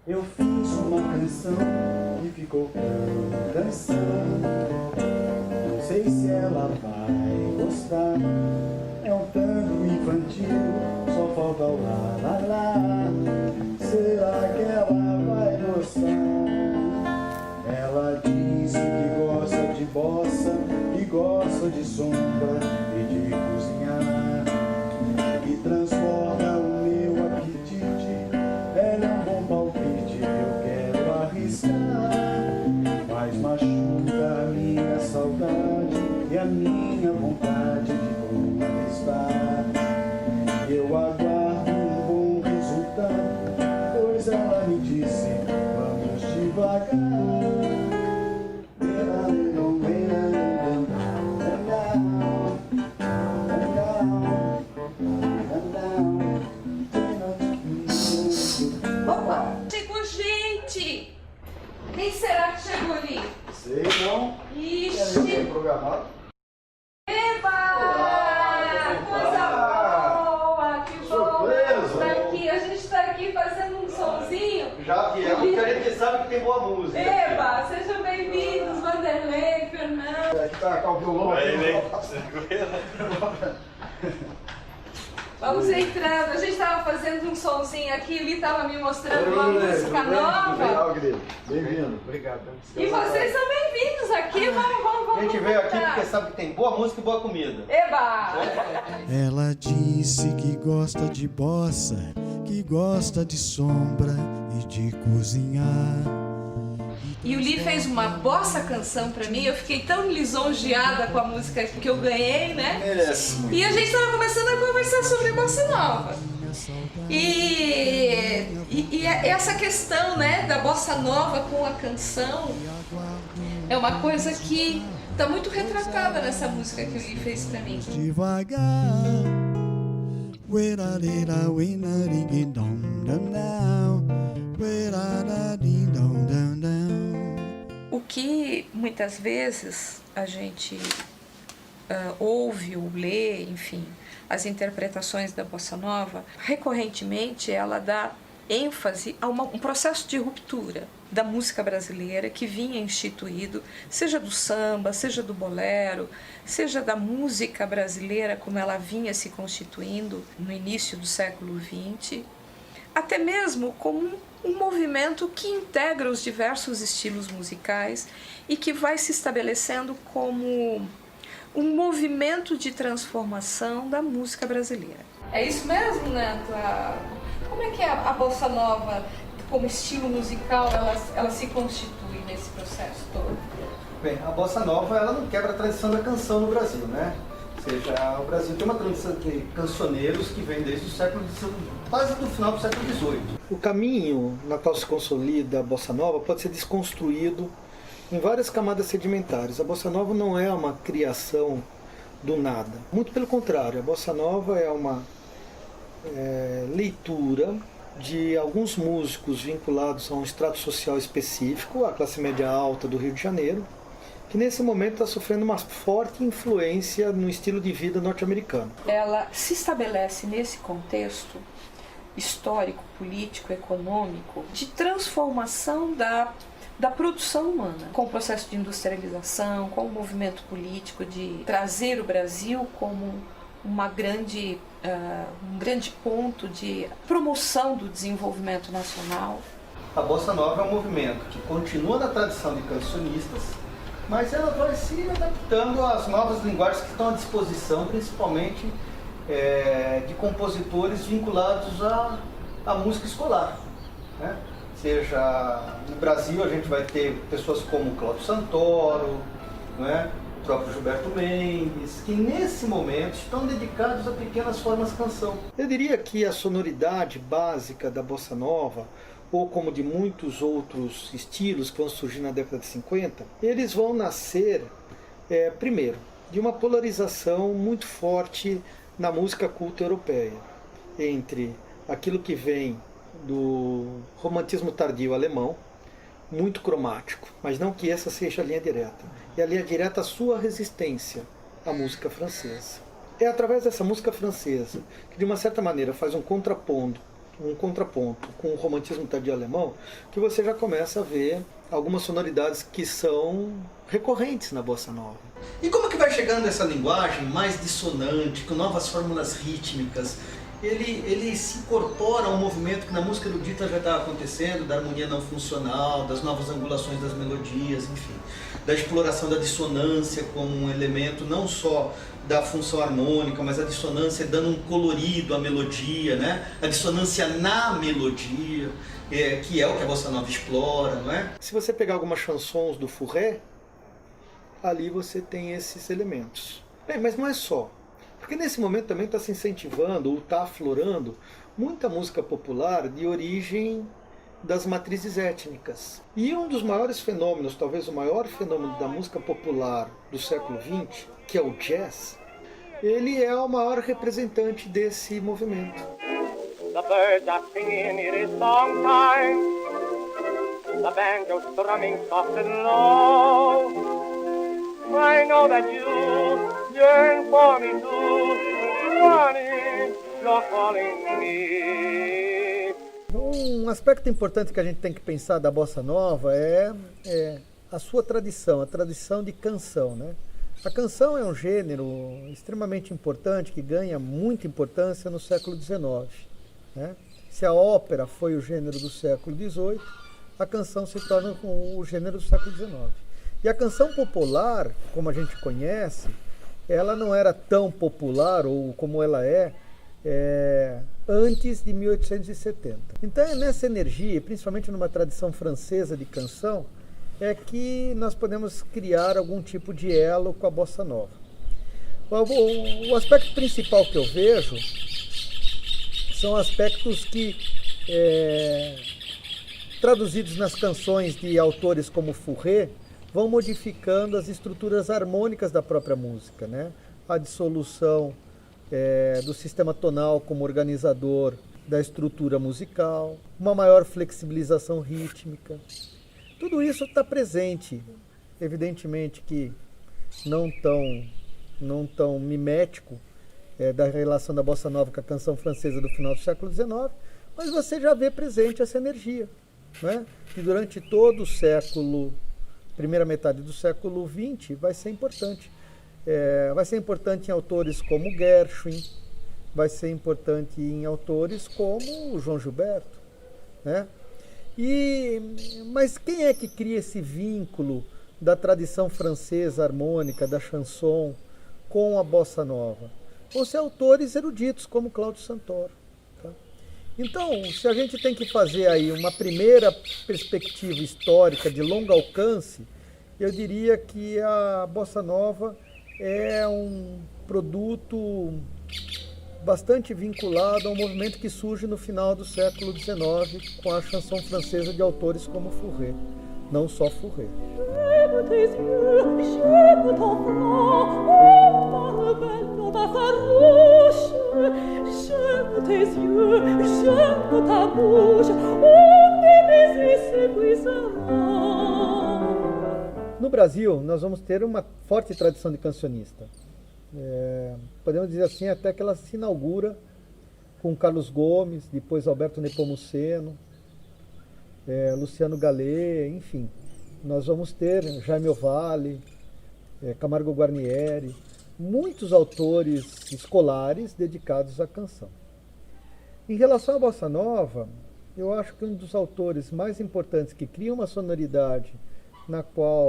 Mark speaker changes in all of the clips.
Speaker 1: Eu fiz uma canção que ficou tão canção. Não sei se ela vai gostar. É um tanto infantil, só falta o lá, lá, lá. Será que ela vai gostar? Ela disse que gosta de bossa, que gosta de sombra e de cozinhar, e transforma o meu apetite. Ela é um bom palpite, eu quero arriscar, mas machuca a minha saudade e a minha vontade de conquistar. Eu aguardo um bom resultado, pois ela me disse, vamos devagar.
Speaker 2: Opa! Chegou gente! Quem será que chegou ali?
Speaker 1: Sei não.
Speaker 2: Ixi!
Speaker 1: Programado.
Speaker 2: Eba! Coisa boa! Que bom!
Speaker 1: Surpresa!
Speaker 2: Tá aqui, a gente tá aqui fazendo um sonzinho.
Speaker 1: Já que é porque a gente sabe que tem boa música.
Speaker 2: Eba! Sejam bem-vindos, Vanderlei, Fernando.
Speaker 1: Aqui tá o violão.
Speaker 2: Vamos entrando. A gente tava fazendo um sonzinho aqui, ele tava me mostrando uma música nova.
Speaker 1: Legal, Grilo. Bem-vindo. Obrigado.
Speaker 2: E vocês são bem-vindos aqui. Vamos.
Speaker 3: A gente veio aqui
Speaker 2: contar.
Speaker 3: porque sabe que tem boa música e boa comida.
Speaker 2: Eba!
Speaker 4: Ela disse que gosta de bossa, que gosta de sombra e de cozinhar.
Speaker 2: E o Lee fez uma bossa canção pra mim, eu fiquei tão lisonjeada com a música que eu ganhei, né?
Speaker 3: Merece.
Speaker 2: E a gente estava começando a conversar sobre bossa nova. E essa questão, né, da bossa nova com a canção é uma coisa que tá muito retratada nessa música que o Lee fez pra mim.
Speaker 4: Devagar. Uerarira, uinaringuidom, dam, dam. Ueraradindom, dam, dam.
Speaker 2: O que muitas vezes a gente ouve ou lê, enfim, as interpretações da bossa nova, recorrentemente ela dá ênfase a um processo de ruptura da música brasileira que vinha instituído, seja do samba, seja do bolero, seja da música brasileira como ela vinha se constituindo no início do século XX, até mesmo como um movimento que integra os diversos estilos musicais e que vai se estabelecendo como um movimento de transformação da música brasileira. É isso mesmo, Neto? Como é que a bossa nova, como estilo musical, ela se constitui nesse processo todo?
Speaker 3: Bem, a bossa nova ela não quebra a tradição da canção no Brasil, né? Ou seja, o Brasil tem uma tradição de cancioneiros que vem desde o século XVIII, quase do final do século XVIII. O caminho na qual se consolida a bossa nova pode ser desconstruído em várias camadas sedimentares. A bossa nova não é uma criação do nada. Muito pelo contrário, a bossa nova é uma leitura de alguns músicos vinculados a um estrato social específico, a classe média alta do Rio de Janeiro, que nesse momento está sofrendo uma forte influência no estilo de vida norte-americano.
Speaker 2: Ela se estabelece nesse contexto histórico, político, econômico, de transformação da produção humana, com o processo de industrialização, com o movimento político de trazer o Brasil como um grande ponto de promoção do desenvolvimento nacional.
Speaker 3: A bossa nova é um movimento que continua na tradição de cancionistas, mas ela vai se adaptando às novas linguagens que estão à disposição, principalmente de compositores vinculados à música escolar, né? Seja no Brasil a gente vai ter pessoas como Cláudio Santoro, né? O próprio Gilberto Mendes, que nesse momento estão dedicados a pequenas formas de canção. Eu diria que a sonoridade básica da bossa nova, ou como de muitos outros estilos que vão surgir na década de 50, eles vão nascer, primeiro, de uma polarização muito forte na música culta europeia, entre aquilo que vem do romantismo tardio alemão, muito cromático, mas não que essa seja a linha direta. E a linha direta a sua resistência à música francesa. É através dessa música francesa que, de uma certa maneira, faz um contraponto um contraponto com o romantismo tardio alemão, que você já começa a ver algumas sonoridades que são recorrentes na bossa nova. E como que vai chegando essa linguagem mais dissonante, com novas fórmulas rítmicas? Ele se incorpora a um movimento que na música erudita já estava acontecendo, da harmonia não funcional, das novas angulações das melodias, enfim, da exploração da dissonância como um elemento não só da função harmônica, mas a dissonância dando um colorido à melodia, né? A dissonância na melodia, que é o que a bossa nova explora, não é? Se você pegar algumas chansons do Fauré, ali você tem esses elementos. Bem, mas não é só. Porque nesse momento também está se incentivando, ou está aflorando, muita música popular de origem das matrizes étnicas. E um dos maiores fenômenos, talvez o maior fenômeno da música popular do século XX, que é o jazz, ele é o maior representante desse movimento.
Speaker 5: The birds are singing, it is song time. The banjo strumming soft and low. I know that you yearn for me too. Honey, you're calling me.
Speaker 6: Um aspecto importante que a gente tem que pensar da bossa nova é a sua tradição, a tradição de canção, né? A canção é um gênero extremamente importante que ganha muita importância no século XIX, né? Se a ópera foi o gênero do século XVIII, a canção se torna o gênero do século XIX. E a canção popular, como a gente conhece, ela não era tão popular, ou como ela é antes de 1870. Então é nessa energia, principalmente numa tradição francesa de canção, é que nós podemos criar algum tipo de elo com a bossa nova. O aspecto principal que eu vejo são aspectos que, traduzidos nas canções de autores como Fauré, vão modificando as estruturas harmônicas da própria música, né? A dissolução do sistema tonal como organizador da estrutura musical, uma maior flexibilização rítmica. Tudo isso está presente, evidentemente que não tão mimético da relação da bossa nova com a canção francesa do final do século XIX, mas você já vê presente essa energia, né? Que durante todo o século, primeira metade do século XX, vai ser importante. Vai ser importante em autores como Gershwin, vai ser importante em autores como o João Gilberto, né? Mas quem é que cria esse vínculo da tradição francesa harmônica, da chanson, com a bossa nova? Vão ser autores eruditos como Cláudio Santoro. Tá? Então, se a gente tem que fazer aí uma primeira perspectiva histórica de longo alcance, eu diria que a bossa nova é um produto bastante vinculado a um movimento que surge no final do século XIX com a chanson francesa de autores como Fauré, não só Fauré. No Brasil, nós vamos ter uma forte tradição de cancionista. Podemos dizer assim, até que ela se inaugura com Carlos Gomes, depois Alberto Nepomuceno, Luciano Gallet, enfim. Nós vamos ter Jaime Ovalle, Camargo Guarnieri, muitos autores escolares dedicados à canção. Em relação à bossa nova, eu acho que um dos autores mais importantes que cria uma sonoridade na qual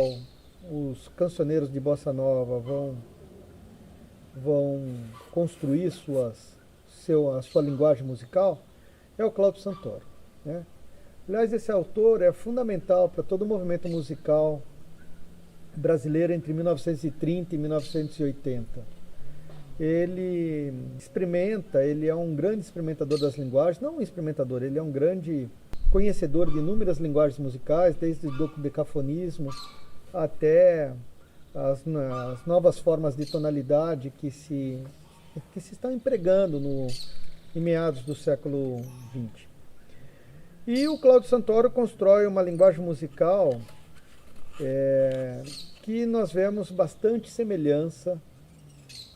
Speaker 6: os cancioneiros de bossa nova vão construir a sua linguagem musical, é o Cláudio Santoro, né? Aliás, esse autor é fundamental para todo o movimento musical brasileiro entre 1930 e 1980. Ele é um grande experimentador das linguagens, não um experimentador, ele é um grande conhecedor de inúmeras linguagens musicais, desde o dodecafonismo até as novas formas de tonalidade que se estão empregando em meados do século XX. E o Cláudio Santoro constrói uma linguagem musical que nós vemos bastante semelhança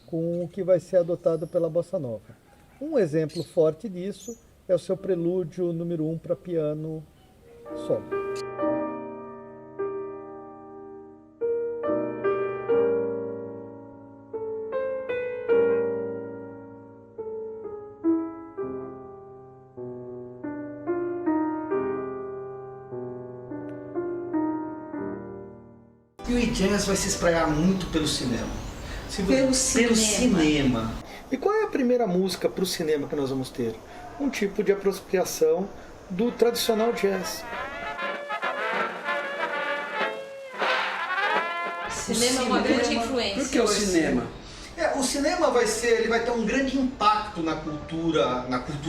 Speaker 6: com o que vai ser adotado pela bossa nova. Um exemplo forte disso é o seu prelúdio número 1 para piano solo.
Speaker 3: E o jazz vai se espraiar muito pelo cinema.
Speaker 2: Pelo
Speaker 3: cinema. E qual é a primeira música para o cinema que nós vamos ter? Um tipo de apropriação do tradicional jazz.
Speaker 2: Cinema é uma grande influência.
Speaker 7: Por que o cinema?
Speaker 3: O cinema ele vai ter um grande impacto na cultura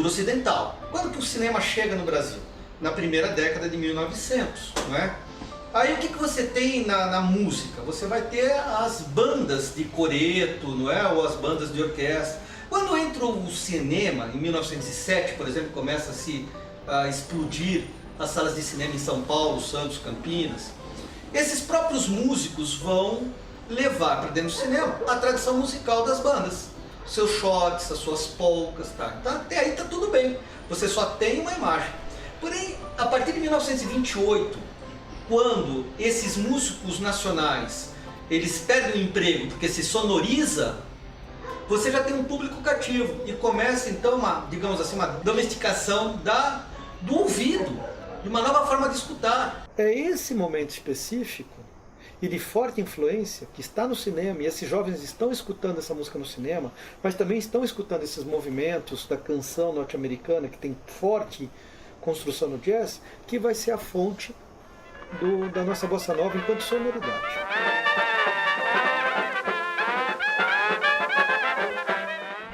Speaker 3: ocidental. Quando que o cinema chega no Brasil? Na primeira década de 1900, não é? Aí o que você tem na música? Você vai ter as bandas de coreto, não é? Ou as bandas de orquestra. Quando entra o cinema, em 1907, por exemplo, começa a explodir as salas de cinema em São Paulo, Santos, Campinas, esses próprios músicos vão levar para dentro do cinema a tradição musical das bandas. Seus shots, as suas polcas, tá? Então, até aí tá tudo bem. Você só tem uma imagem. Porém, a partir de 1928, quando esses músicos nacionais eles perdem o emprego porque se sonoriza, você já tem um público cativo e começa então uma domesticação do ouvido, de uma nova forma de escutar. É esse momento específico e de forte influência que está no cinema, e esses jovens estão escutando essa música no cinema, mas também estão escutando esses movimentos da canção norte-americana que tem forte construção no jazz, que vai ser a fonte da nossa bossa nova enquanto sonoridade.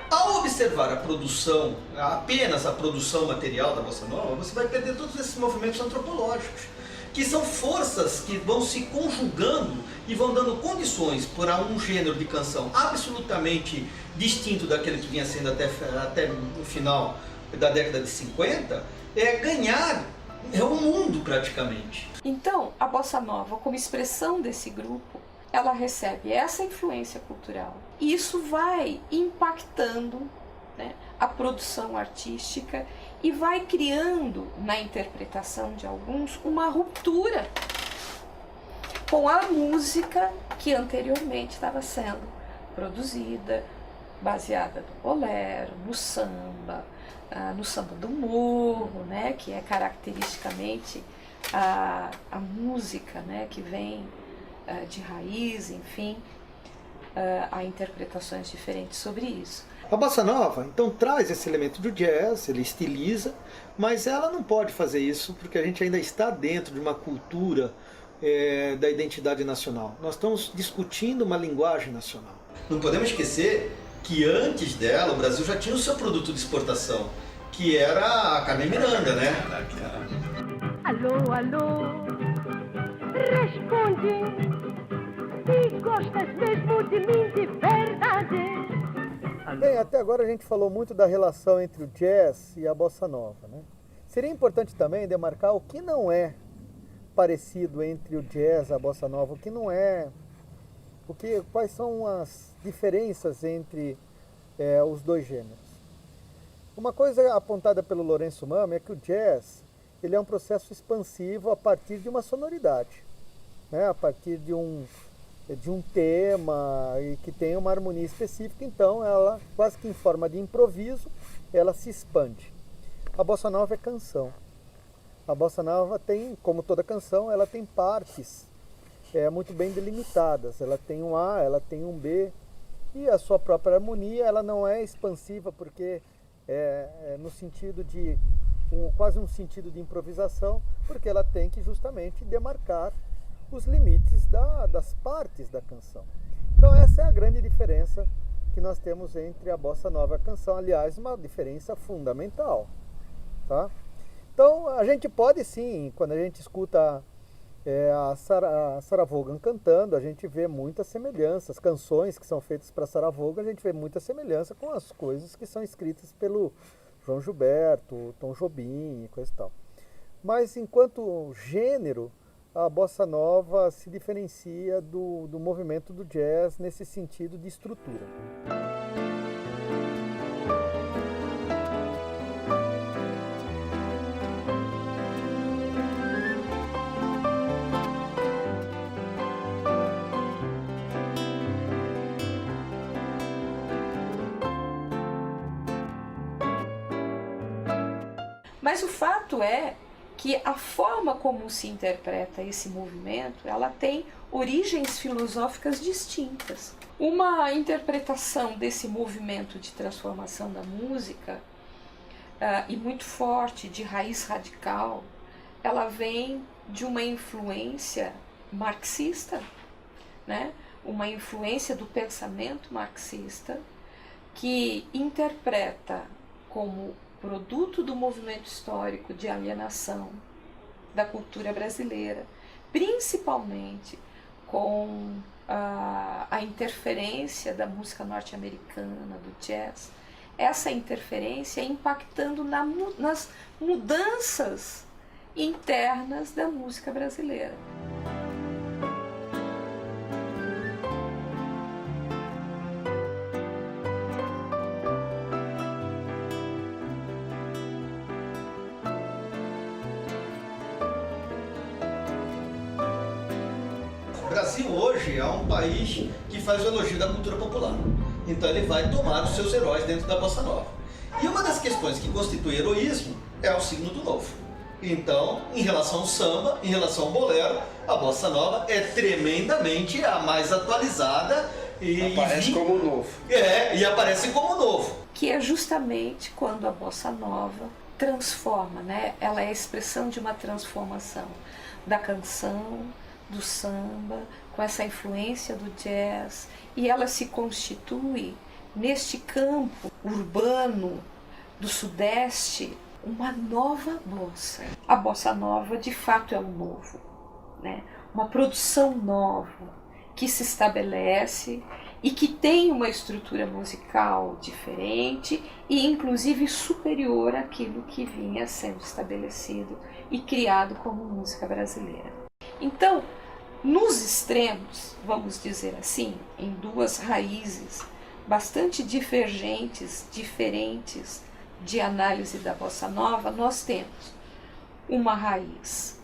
Speaker 3: Ao observar a produção, apenas a produção material da bossa nova, você vai perder todos esses movimentos antropológicos, que são forças que vão se conjugando e vão dando condições para um gênero de canção absolutamente distinto daquele que vinha sendo até o final da década de 50, ganhar o mundo praticamente.
Speaker 2: Então, a bossa nova, como expressão desse grupo, ela recebe essa influência cultural. E isso vai impactando, né, a produção artística e vai criando, na interpretação de alguns, uma ruptura com a música que anteriormente estava sendo produzida, baseada no bolero, no samba do morro, né, que é caracteristicamente a música, né, que vem de raiz, enfim, há interpretações diferentes sobre isso.
Speaker 3: A bossa nova, então, traz esse elemento do jazz, ele estiliza, mas ela não pode fazer isso porque a gente ainda está dentro de uma cultura da identidade nacional. Nós estamos discutindo uma linguagem nacional. Não podemos esquecer que antes dela o Brasil já tinha o seu produto de exportação, que era a Carmen Miranda, né?
Speaker 8: Alô, alô, responde, se gostas mesmo de mim de verdade.
Speaker 6: Bem, até agora a gente falou muito da relação entre o jazz e a bossa nova, né? Seria importante também demarcar o que não é parecido entre o jazz e a bossa nova, o que não é, quais são as diferenças entre os dois gêneros. Uma coisa apontada pelo Lourenço Mama é que o jazz ele é um processo expansivo a partir de uma sonoridade, né? A partir de um tema e que tem uma harmonia específica, então ela, quase que em forma de improviso, ela se expande. A bossa nova é canção. A bossa nova tem, como toda canção, ela tem partes muito bem delimitadas. Ela tem um A, ela tem um B, e a sua própria harmonia ela não é expansiva porque no sentido de quase um sentido de improvisação, porque ela tem que justamente demarcar os limites das partes da canção. Então essa é a grande diferença que nós temos entre a bossa nova e a canção, aliás, uma diferença fundamental, tá? Então a gente pode sim, quando a gente escuta a Sarah Vaughan cantando, a gente vê muitas semelhanças, canções que são feitas para Sarah Vaughan, a gente vê muita semelhança com as coisas que são escritas pelo João Gilberto, Tom Jobim e coisa e tal. Mas enquanto gênero, a bossa nova se diferencia do movimento do jazz nesse sentido de estrutura.
Speaker 2: Mas o fato é que a forma como se interpreta esse movimento, ela tem origens filosóficas distintas. Uma interpretação desse movimento de transformação da música, e muito forte, de raiz radical, ela vem de uma influência marxista, né? Uma influência do pensamento marxista, que interpreta como produto do movimento histórico de alienação da cultura brasileira, principalmente com a interferência da música norte-americana, do jazz, essa interferência impactando nas mudanças internas da música brasileira.
Speaker 3: O Brasil hoje é um país que faz o elogio da cultura popular. Então ele vai tomar os seus heróis dentro da bossa nova. E uma das questões que constitui heroísmo é o signo do novo. Então, em relação ao samba, em relação ao bolero, a bossa nova é tremendamente a mais atualizada e
Speaker 7: aparece como novo.
Speaker 3: E aparece como novo.
Speaker 2: Que é justamente quando a bossa nova transforma, né? Ela é a expressão de uma transformação da canção, do samba, com essa influência do jazz, e ela se constitui neste campo urbano do Sudeste uma nova bossa. A bossa nova de fato é o novo, né? Uma produção nova que se estabelece e que tem uma estrutura musical diferente e inclusive superior àquilo que vinha sendo estabelecido e criado como música brasileira. Então, nos extremos, vamos dizer assim, em duas raízes bastante divergentes, diferentes de análise da bossa nova, nós temos uma raiz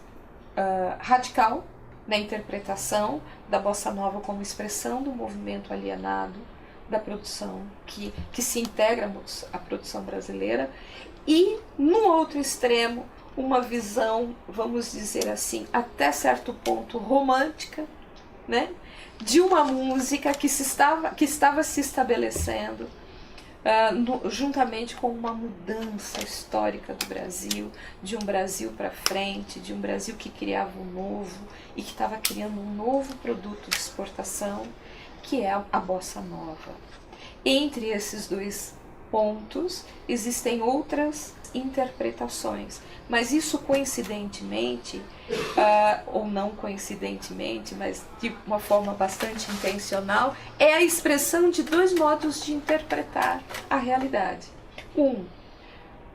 Speaker 2: radical na interpretação da bossa nova como expressão do movimento alienado da produção que se integra à produção brasileira, e no outro extremo uma visão, vamos dizer assim, até certo ponto romântica, né, de uma música que estava se estabelecendo juntamente com uma mudança histórica do Brasil, de um Brasil para frente, de um Brasil que criava um novo e que estava criando um novo produto de exportação, que é a bossa nova. Entre esses dois pontos existem outras interpretações, mas isso coincidentemente, ou não coincidentemente, mas de uma forma bastante intencional, é a expressão de dois modos de interpretar a realidade. Um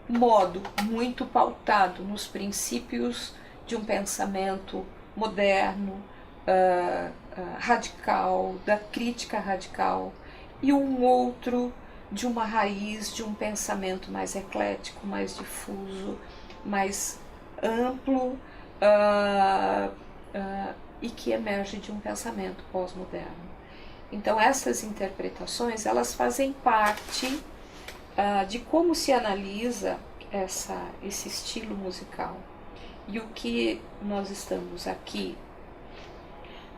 Speaker 2: modo muito pautado nos princípios de um pensamento moderno, radical, da crítica radical, e um outro de uma raiz, de um pensamento mais eclético, mais difuso, mais amplo, e que emerge de um pensamento pós-moderno. Então essas interpretações, elas fazem parte de como se analisa esse estilo musical. E o que nós estamos aqui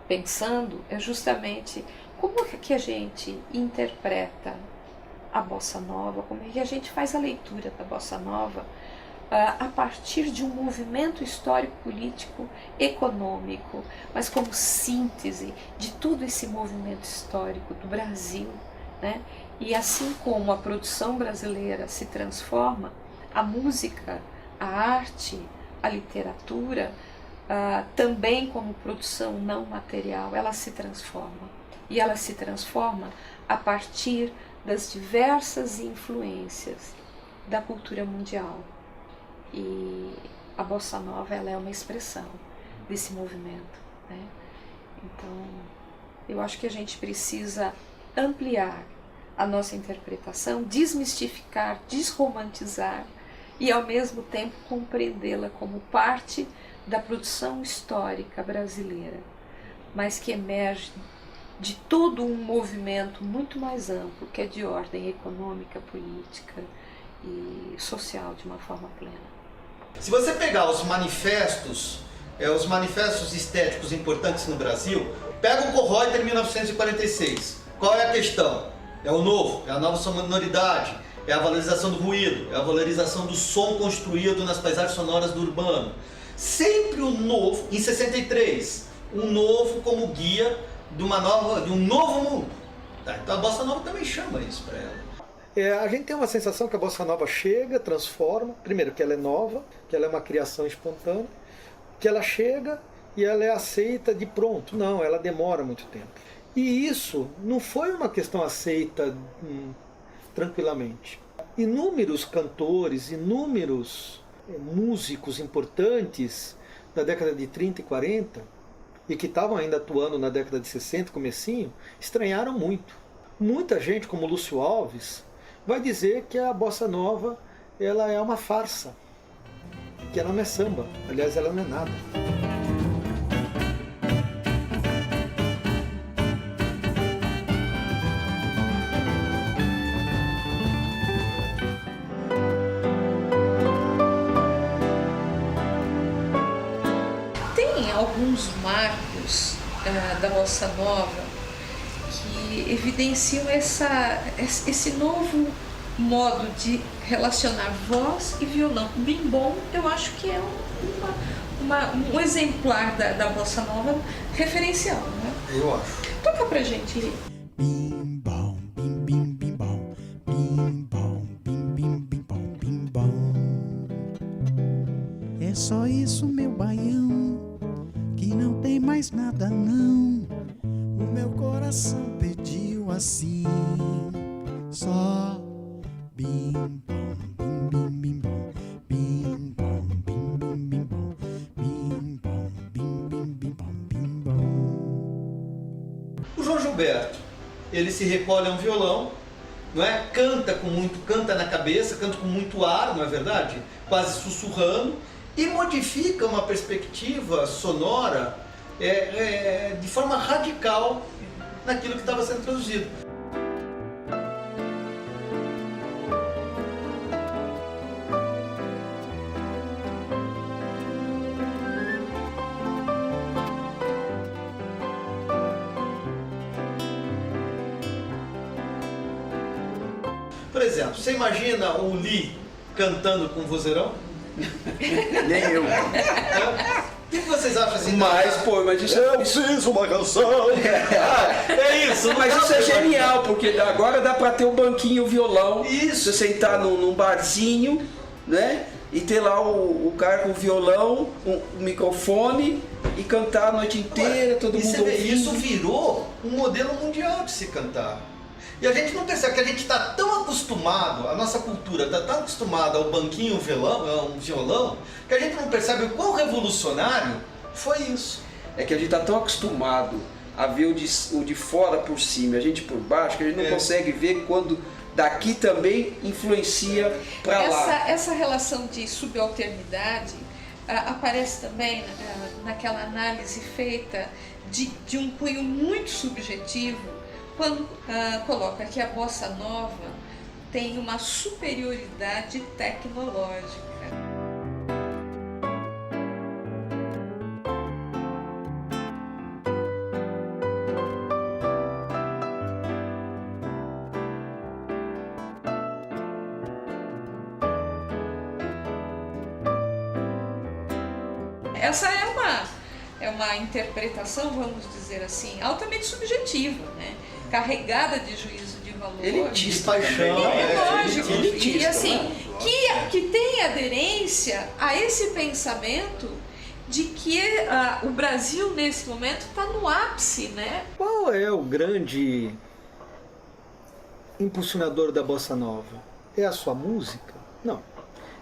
Speaker 2: pensando é justamente como é que a gente interpreta a bossa nova, como é que a gente faz a leitura da bossa nova a partir de um movimento histórico, político, econômico, mas como síntese de todo esse movimento histórico do Brasil, né? E assim como a produção brasileira se transforma, a música, a arte, a literatura, também como produção não material, ela se transforma. E ela se transforma a partir das diversas influências da cultura mundial. E a bossa nova, ela é uma expressão desse movimento, né? Então, eu acho que a gente precisa ampliar a nossa interpretação, desmistificar, desromantizar e ao mesmo tempo compreendê-la como parte da produção histórica brasileira, mas que emerge de todo um movimento muito mais amplo, que é de ordem econômica, política e social de uma forma plena.
Speaker 3: Se você pegar os manifestos estéticos importantes no Brasil, pega o Kohreuter em 1946. Qual é a questão? É o novo, é a nova sonoridade, é a valorização do ruído, é a valorização do som construído nas paisagens sonoras do urbano. Sempre o novo, em 63, um novo como guia de um novo mundo. Então a Bossa Nova também chama isso para ela.
Speaker 6: A gente tem uma sensação que a Bossa Nova chega, transforma, primeiro que ela é nova, que ela é uma criação espontânea, que ela chega e ela é aceita de pronto. Não, ela demora muito tempo. E isso não foi uma questão aceita tranquilamente. Inúmeros cantores, inúmeros músicos importantes da década de 30 e 40, e que estavam ainda atuando na década de 60, comecinho, estranharam muito. Muita gente, como Lúcio Alves, vai dizer que a Bossa Nova ela é uma farsa, que ela não é samba, aliás, ela não é nada.
Speaker 2: Tem alguns marcos da Bossa Nova que evidenciam esse novo modo de relacionar voz e violão. O bim-bom, eu acho que é um exemplar da Bossa Nova referencial, né?
Speaker 3: Eu acho.
Speaker 2: Toca pra gente aí.
Speaker 4: Bim bom, bim bim bim bom, bim bom, bim bim bim bom, bim bom. É só isso, meu baião, que não tem mais nada não. O meu coração pediu assim, só bim bom, bim bim bim bom, bim bom, bim bim bim bom, bim bom, bim bim bim bom, bim bom.
Speaker 3: O João Gilberto, ele se recolhe a um violão, não é? Canta na cabeça, canta com muito ar, não é verdade? Quase sussurrando, e modifica uma perspectiva sonora de forma radical naquilo que estava sendo traduzido. Por exemplo, você imagina o Lee cantando com vozeirão?
Speaker 7: Nem eu.
Speaker 3: O que vocês acham assim?
Speaker 7: Mas, pô, mas isso
Speaker 1: Eu preciso uma canção.
Speaker 3: É isso,
Speaker 7: Mas
Speaker 3: não
Speaker 7: isso é
Speaker 3: dá pra
Speaker 7: genial, porque agora dá pra ter um banquinho, violão.
Speaker 3: Isso.
Speaker 7: Você sentar num barzinho, né? E ter lá o cara com o violão, um microfone e cantar a noite inteira, todo
Speaker 3: E
Speaker 7: mundo
Speaker 3: você vê,
Speaker 7: ouvindo.
Speaker 3: isso virou um modelo mundial de se cantar. E a gente não percebe que a gente está tão acostumado, a nossa cultura está tão acostumada ao banquinho, um violão, que a gente não percebe o quão revolucionário foi isso.
Speaker 7: É que a gente tá tão acostumado a ver o de fora por cima, a gente por baixo, que a gente não consegue ver quando daqui também influencia para lá.
Speaker 2: Essa relação de subalternidade aparece também naquela análise feita de um cunho muito subjetivo, quando coloca que a Bossa Nova tem uma superioridade tecnológica. Essa é uma interpretação, vamos dizer assim, altamente subjetiva, né? Carregada de juízo de valor.
Speaker 7: Elitista,
Speaker 3: paixão.
Speaker 2: Lógico.
Speaker 7: elitista,
Speaker 2: E assim,
Speaker 7: né?
Speaker 2: que tem aderência a esse pensamento de que o Brasil, nesse momento, está no ápice, né?
Speaker 6: Qual é o grande impulsionador da Bossa Nova? É a sua música? Não.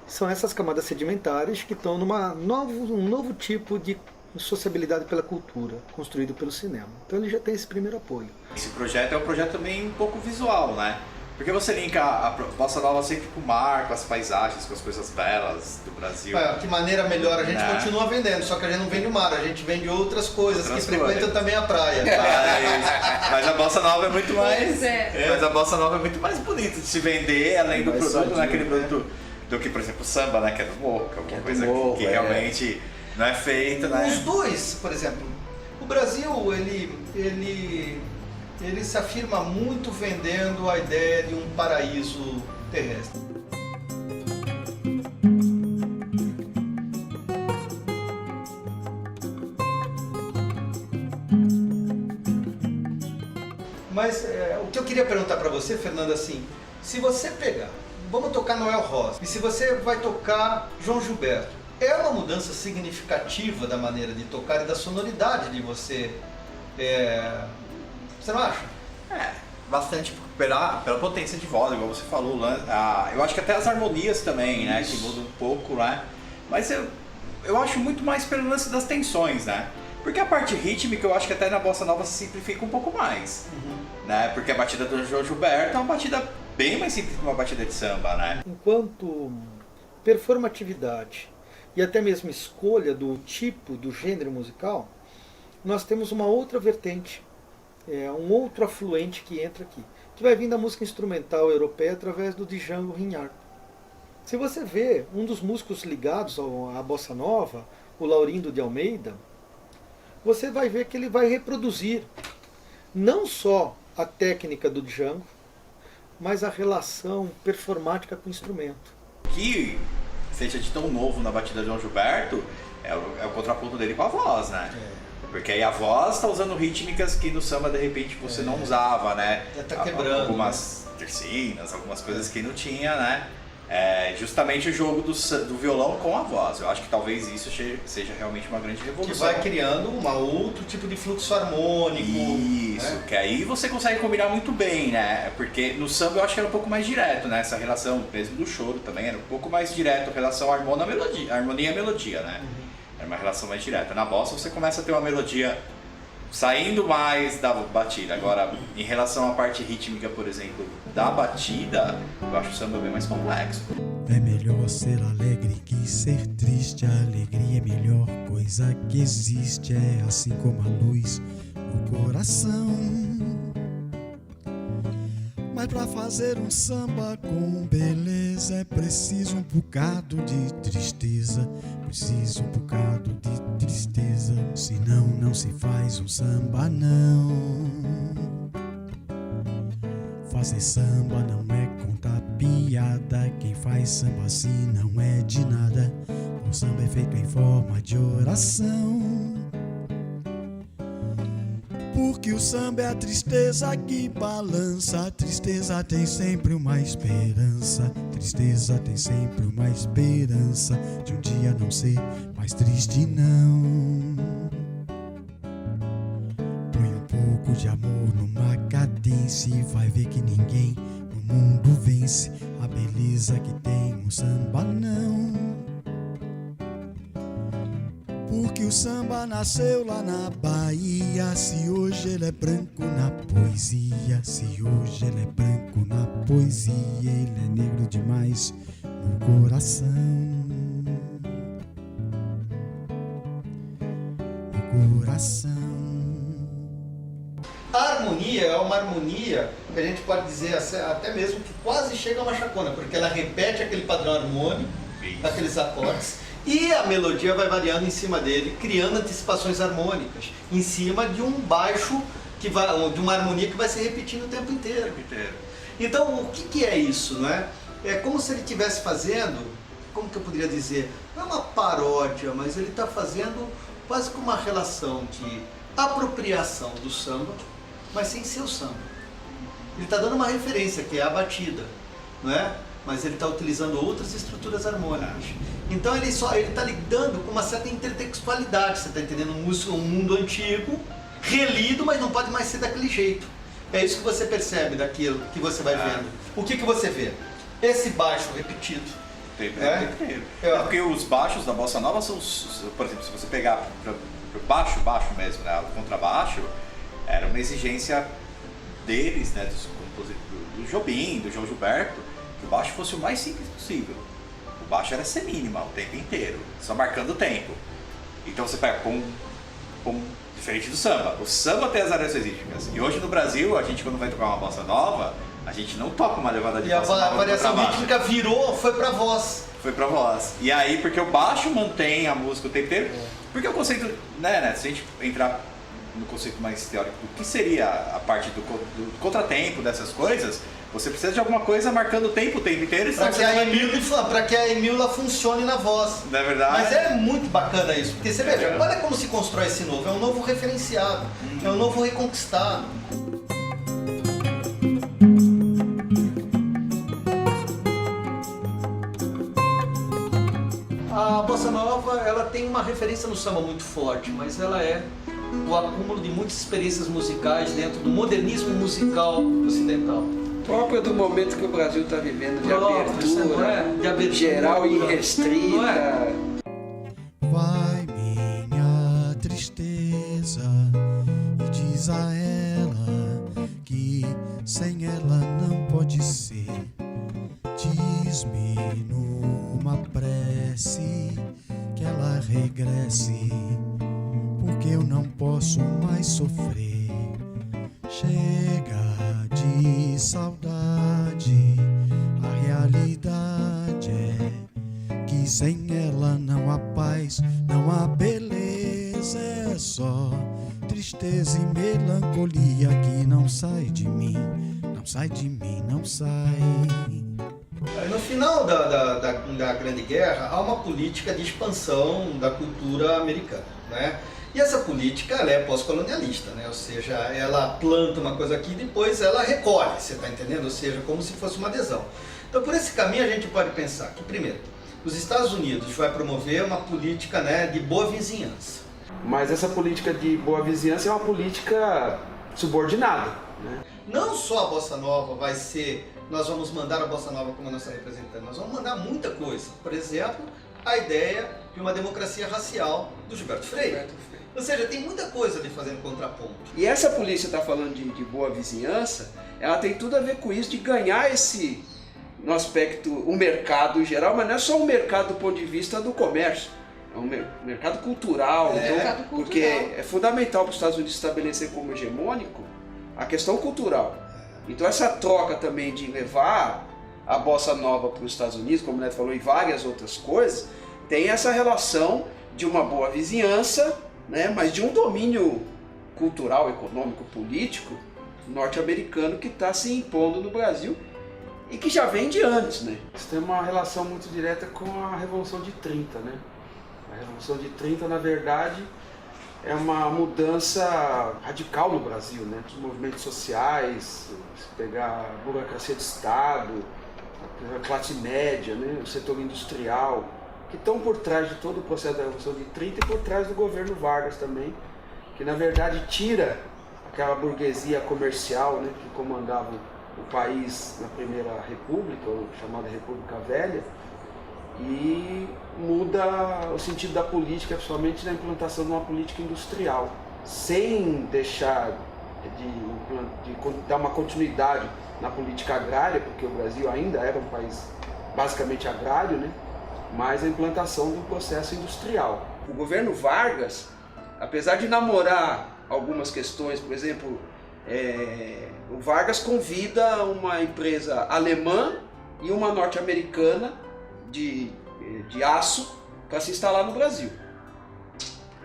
Speaker 6: São essas camadas sedimentares que estão um novo tipo de sociabilidade pela cultura, construído pelo cinema. Então ele já tem esse primeiro apoio.
Speaker 9: Esse projeto é um projeto também um pouco visual, né? Porque você linka a Bossa Nova sempre com o mar, com as paisagens, com as coisas belas do Brasil.
Speaker 3: Que maneira melhor, a gente
Speaker 9: Né?
Speaker 3: continua vendendo, só que a gente não vende o mar, a gente vende outras coisas que frequentam também a praia.
Speaker 9: Mas a Bossa Nova é muito mais.
Speaker 2: Pois é.
Speaker 9: Mas a Bossa Nova é muito mais bonita de se vender, além do
Speaker 7: Mais
Speaker 9: produto,
Speaker 7: sadio,
Speaker 9: né? Aquele
Speaker 7: né?
Speaker 9: produto do que, por exemplo, o samba, né? Que é do morro, que é uma coisa
Speaker 7: morro,
Speaker 9: que realmente não é feita, né?
Speaker 3: Os dois, por exemplo, o Brasil, ele se afirma muito vendendo a ideia de um paraíso terrestre. Mas o que eu queria perguntar para você, Fernando, assim, se você pegar, vamos tocar Noel Rosa, e se você vai tocar João Gilberto, é uma mudança significativa da maneira de tocar e da sonoridade de você. Você não acha?
Speaker 9: Bastante pela potência de voz, igual você falou, né? Eu acho que até as harmonias também, né? Que mudam um pouco, né? Mas eu acho muito mais pelo lance das tensões, né? Porque a parte rítmica eu acho que até na bossa nova se simplifica um pouco mais, né? Porque a batida do João Gilberto é uma batida bem mais simples que uma batida de samba, né?
Speaker 6: Enquanto performatividade e até mesmo escolha do tipo, do gênero musical, nós temos uma outra vertente, um outro afluente que entra aqui, que vai vir da música instrumental europeia através do Django Reinhardt. Se você vê um dos músicos ligados à bossa nova, o Laurindo de Almeida, você vai ver que ele vai reproduzir não só a técnica do Django, mas a relação performática com o instrumento.
Speaker 9: O que seja de tão novo na batida de João Gilberto é o contraponto dele com a voz, né? Porque aí a voz está usando rítmicas que no samba de repente você não usava, né?
Speaker 3: Já tá quebrando.
Speaker 9: Algumas tercinas, algumas coisas que não tinha, né? Justamente o jogo do violão com a voz. Eu acho que talvez isso seja realmente uma grande revolução.
Speaker 3: Que vai criando outro tipo de fluxo harmônico.
Speaker 9: Isso, né? Que aí você consegue combinar muito bem, né? Porque no samba eu acho que era um pouco mais direto, né? Essa relação, mesmo do choro também, era um pouco mais direto a relação harmonia e melodia, né? Era uma relação mais direta. Na bossa você começa a ter uma melodia saindo mais da batida. Agora, em relação à parte rítmica, por exemplo, da batida, eu acho o samba bem mais complexo.
Speaker 4: É melhor ser alegre que ser triste. A alegria é a melhor coisa que existe. É assim como a luz no coração. Mas pra fazer um samba com beleza é preciso um bocado de tristeza. Preciso um bocado de tristeza. Senão não se faz um samba não. Fazer samba não é contar piada. Quem faz samba assim não é de nada. O samba é feito em forma de oração. Porque o samba é a tristeza que balança. A tristeza tem sempre uma esperança. Tristeza tem sempre uma esperança de um dia não ser mais triste não. Põe um pouco de amor numa cadência e vai ver que ninguém no mundo vence a beleza que tem um samba não. Porque o samba nasceu lá na Bahia. Se hoje ele é branco na poesia, se hoje ele é branco na poesia, ele é negro demais no coração. No coração.
Speaker 3: A harmonia é uma harmonia que a gente pode dizer até mesmo que quase chega a uma chacona, porque ela repete aquele padrão harmônico, aqueles acordes, e a melodia vai variando em cima dele, criando antecipações harmônicas, em cima de um baixo, de uma harmonia que vai se repetindo o tempo inteiro. Então, o que é isso, não é? É como se ele estivesse fazendo, como que eu poderia dizer, não é uma paródia, mas ele está fazendo quase que uma relação de apropriação do samba, mas sem ser o samba. Ele está dando uma referência, que é a batida, não é? Mas ele está utilizando outras estruturas harmônicas. Então ele está lidando com uma certa intertextualidade, você está entendendo? Um mundo antigo, relido, mas não pode mais ser daquele jeito. É isso que você percebe daquilo que você vai vendo. O que você vê? Esse baixo repetido.
Speaker 9: Porque os baixos da bossa nova são, por exemplo, se você pegar pro baixo mesmo, né, o contrabaixo, era uma exigência deles, né, do Jobim, do João Gilberto, que o baixo fosse o mais simples possível. O baixo era semínima o tempo inteiro, só marcando o tempo. Então você pega diferente do samba. O samba tem as áreas rítmicas. E hoje no Brasil, a gente quando vai tocar uma bossa nova, A gente não toca uma levada de
Speaker 3: E a
Speaker 9: bossa nova no
Speaker 3: variação
Speaker 9: contrabaixo.
Speaker 3: rítmica foi pra voz.
Speaker 9: Foi pra voz. E aí, porque o baixo mantém a música o tempo inteiro, porque o conceito, né, se a gente entrar no conceito mais teórico do que seria a parte do contratempo, dessas coisas, você precisa de alguma coisa marcando o tempo inteiro.
Speaker 3: Para que a emílula funcione na voz.
Speaker 9: Não é verdade?
Speaker 3: Mas é muito bacana isso, porque você veja, olha como se constrói esse novo. É um novo referenciado, é um novo reconquistado. A bossa nova, ela tem uma referência no samba muito forte, mas ela é o acúmulo de muitas experiências musicais dentro do modernismo musical ocidental.
Speaker 7: Próprio do momento que o Brasil está vivendo de abertura, geral e restrita.
Speaker 4: Vai minha tristeza e diz a ela que sem ela não pode ser. Diz-me numa prece que ela regresse, porque eu não posso mais sofrer. Chega de saudade, a realidade é que sem ela não há paz, não há beleza, é só tristeza e melancolia que não sai de mim, não sai de mim, não sai.
Speaker 3: No final da Grande Guerra, há uma política de expansão da cultura americana, né? E essa política ela é pós-colonialista, né? Ou seja, ela planta uma coisa aqui e depois ela recolhe, você está entendendo? Ou seja, como se fosse uma adesão. Então, por esse caminho, a gente pode pensar que, primeiro, os Estados Unidos vai promover uma política, né, de boa vizinhança.
Speaker 7: Mas essa política de boa vizinhança é uma política subordinada, né?
Speaker 3: Não só a bossa nova vai ser, nós vamos mandar a bossa nova como nossa representante, nós vamos mandar muita coisa. Por exemplo, a ideia de uma democracia racial do Gilberto Freire. Ou seja, tem muita coisa de fazendo contraponto.
Speaker 7: E essa polícia está falando de boa vizinhança, ela tem tudo a ver com isso, de ganhar esse, no aspecto, o mercado em geral, mas não é só um mercado do ponto de vista do comércio, é um mercado cultural, porque é fundamental para os Estados Unidos estabelecer como hegemônico a questão cultural. Então essa troca também de levar a bossa nova para os Estados Unidos, como o Neto falou, e várias outras coisas, tem essa relação de uma boa vizinhança, né, mas de um domínio cultural, econômico, político norte-americano que está se impondo no Brasil e que já vem de antes, né? Isso tem uma relação muito direta com a Revolução de 30, né? A Revolução de 30, na verdade, é uma mudança radical no Brasil, né? Os movimentos sociais, se pegar a burocracia de Estado, a classe média, né? O setor industrial, que estão por trás de todo o processo da Revolução de 30 e por trás do governo Vargas também, que na verdade tira aquela burguesia comercial, né, que comandava o país na Primeira República, ou chamada República Velha, e muda o sentido da política, principalmente na implantação de uma política industrial, sem deixar de dar uma continuidade na política agrária, porque o Brasil ainda era um país basicamente agrário, né? Mas a implantação do processo industrial. O governo Vargas, apesar de namorar algumas questões, por exemplo, o Vargas convida uma empresa alemã e uma norte-americana de aço para se instalar no Brasil.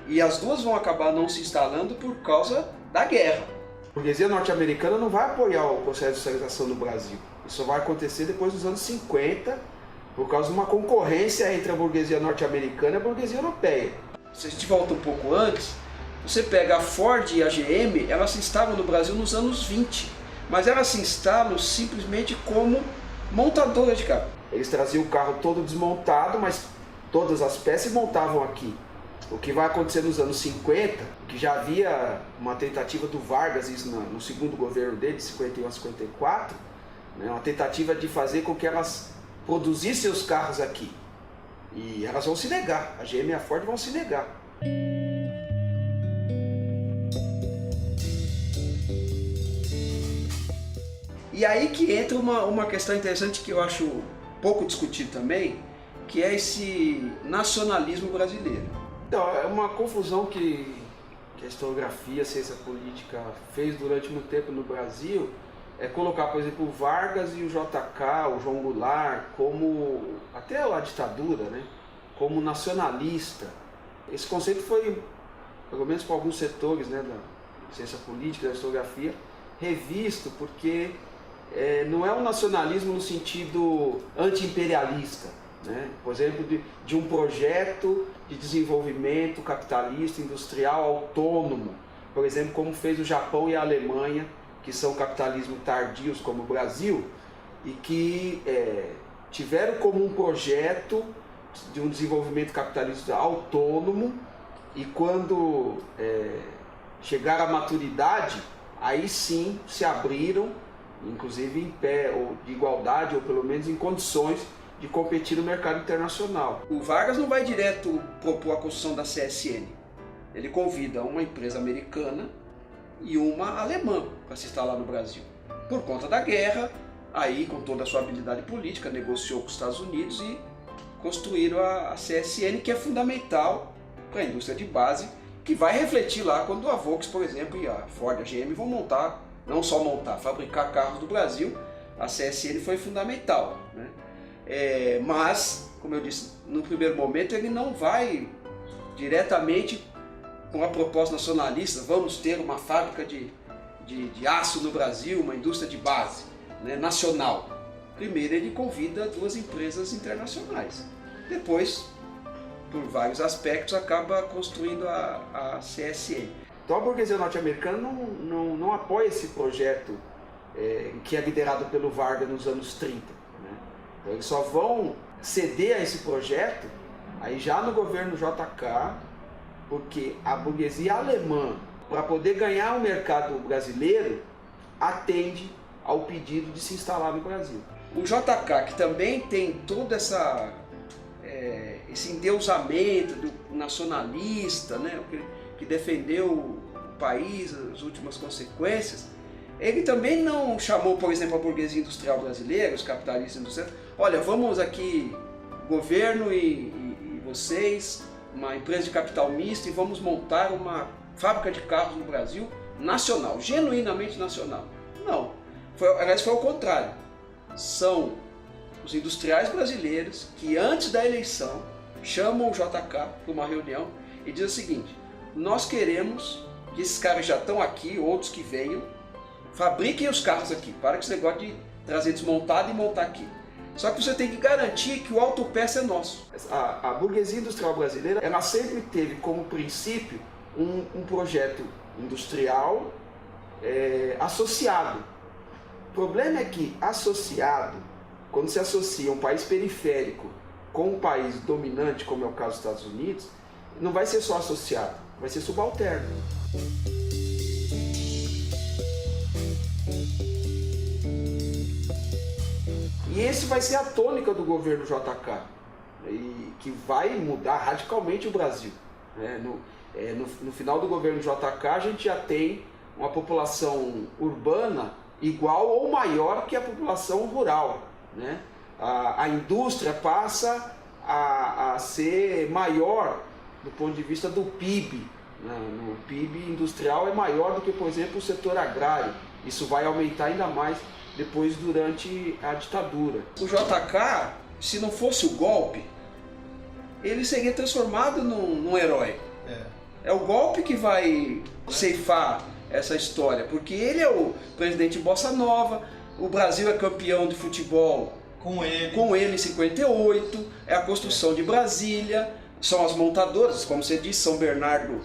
Speaker 7: E as duas vão acabar não se instalando por causa da guerra. A burguesia norte-americana não vai apoiar o processo de industrialização no Brasil. Isso vai acontecer depois dos anos 50, por causa de uma concorrência entre a burguesia norte-americana e a burguesia europeia. Se a gente volta um pouco antes, você pega a Ford e a GM, elas se instalam no Brasil nos anos 20, mas elas se instalam simplesmente como montadoras de carro. Eles traziam o carro todo desmontado, mas todas as peças montavam aqui. O que vai acontecer nos anos 50, que já havia uma tentativa do Vargas, isso no segundo governo dele, de 51 a 54, né, uma tentativa de fazer com que elas produzissem os carros aqui. E elas vão se negar, a GM e a Ford vão se negar. E aí que entra uma questão interessante que eu acho pouco discutido também, que é esse nacionalismo brasileiro. Então, é uma confusão que a historiografia, a ciência política fez durante muito tempo no Brasil, colocar, por exemplo, o Vargas e o JK, o João Goulart, como, até a ditadura, né, como nacionalista. Esse conceito foi, pelo menos para alguns setores, né, da ciência política, da historiografia, revisto, porque não é um nacionalismo no sentido anti-imperialista, né? Por exemplo, de um projeto de desenvolvimento capitalista, industrial, autônomo, por exemplo, como fez o Japão e a Alemanha, que são capitalismos tardios como o Brasil, e que tiveram como um projeto de um desenvolvimento capitalista autônomo, e quando chegaram à maturidade, aí sim se abriram, inclusive em pé, ou de igualdade, ou pelo menos em condições de competir no mercado internacional. O Vargas não vai direto propor a construção da CSN. Ele convida uma empresa americana e uma alemã para se instalar no Brasil. Por conta da guerra, aí com toda a sua habilidade política, negociou com os Estados Unidos e construíram a CSN, que é fundamental para a indústria de base, que vai refletir lá quando a Volks, por exemplo, e a Ford, a GM vão montar, não só montar, fabricar carros do Brasil. A CSN foi fundamental, né? Mas, como eu disse, no primeiro momento ele não vai diretamente com a proposta nacionalista, vamos ter uma fábrica de aço no Brasil, uma indústria de base, né, nacional. Primeiro ele convida duas empresas internacionais. Depois, por vários aspectos, acaba construindo a CSN. Então a burguesia norte-americana não apoia esse projeto que é liderado pelo Vargas nos anos 30. Né? Então eles só vão ceder a esse projeto aí já no governo JK, porque a burguesia alemã, para poder ganhar o mercado brasileiro, atende ao pedido de se instalar no Brasil. O JK, que também tem todo esse endeusamento do nacionalista, né, que defendeu o país, as últimas consequências, ele também não chamou, por exemplo, a burguesia industrial brasileira, os capitalistas industriais, olha, vamos aqui, governo e vocês, uma empresa de capital misto, e vamos montar uma fábrica de carros no Brasil nacional, genuinamente nacional. Não, aliás foi ao contrário. São os industriais brasileiros que antes da eleição chamam o JK para uma reunião e dizem o seguinte: nós queremos que esses caras já estão aqui, outros que venham, fabriquem os carros aqui, para com esse negócio de trazer desmontado e montar aqui. Só que você tem que garantir que o autopeça é nosso. A burguesia industrial brasileira, ela sempre teve como princípio um projeto industrial associado. O problema é que associado, quando se associa um país periférico com um país dominante, como é o caso dos Estados Unidos, não vai ser só associado, vai ser subalterno. E esse vai ser a tônica do governo JK, que vai mudar radicalmente o Brasil. No final do governo JK, a gente já tem uma população urbana igual ou maior que a população rural. Né? A indústria passa a ser maior do ponto de vista do PIB. O PIB industrial é maior do que, por exemplo, o setor agrário. Isso vai aumentar ainda mais depois durante a ditadura. O JK, se não fosse o golpe, ele seria transformado num herói. É o golpe que vai ceifar essa história, porque ele é o presidente Bossa Nova, o Brasil é campeão de futebol com ele em 58, é a construção de Brasília, são as montadoras, como você disse, São Bernardo,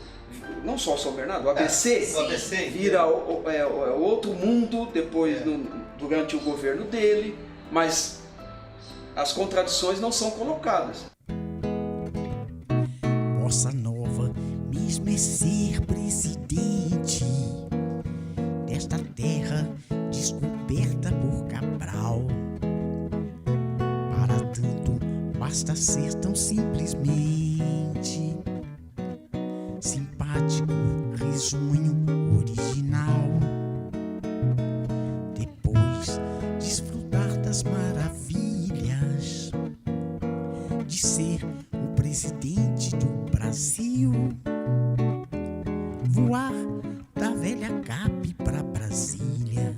Speaker 7: não só São Bernardo, o ABC, vira outro mundo depois durante o governo dele, mas as contradições não são colocadas.
Speaker 4: Bossa Nova mesmo é ser presidente desta terra descoberta por Cabral. Para tanto basta ser tão simplesmente simpático, risonho, original. Depois desfrutar das maravilhas de ser o presidente do Brasil. Voar da velha Cap pra Brasília,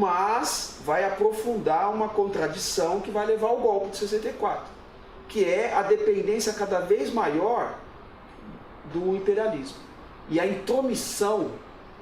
Speaker 7: mas vai aprofundar uma contradição que vai levar ao golpe de 64, que é a dependência cada vez maior do imperialismo. E a intromissão,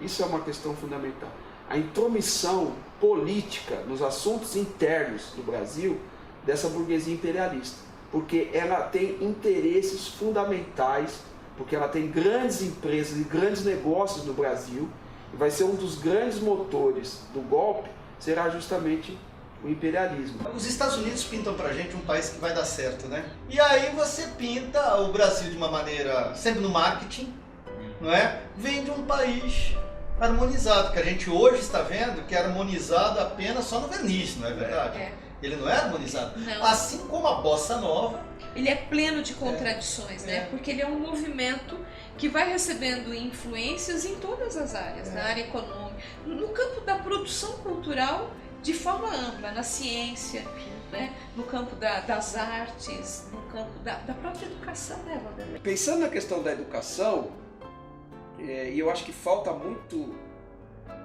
Speaker 7: isso é uma questão fundamental, a intromissão política nos assuntos internos do Brasil dessa burguesia imperialista, porque ela tem interesses fundamentais, porque ela tem grandes empresas e grandes negócios no Brasil, e vai ser um dos grandes motores do golpe, será justamente o imperialismo.
Speaker 3: Os Estados Unidos pintam pra gente um país que vai dar certo, né? E aí você pinta o Brasil de uma maneira, sempre no marketing, não é? Vem de um país harmonizado, que a gente hoje está vendo que é harmonizado apenas só no verniz, não é verdade?
Speaker 2: É.
Speaker 3: Ele não é harmonizado.
Speaker 2: Não.
Speaker 3: Assim como a bossa nova.
Speaker 2: Ele é pleno de contradições, né? Porque ele é um movimento que vai recebendo influências em todas as áreas, na área econômica, no campo da produção cultural de forma ampla, na ciência, né? No campo das artes, no campo da própria educação, né, Vanderlei?
Speaker 7: Pensando na questão da educação, e eu acho que falta muito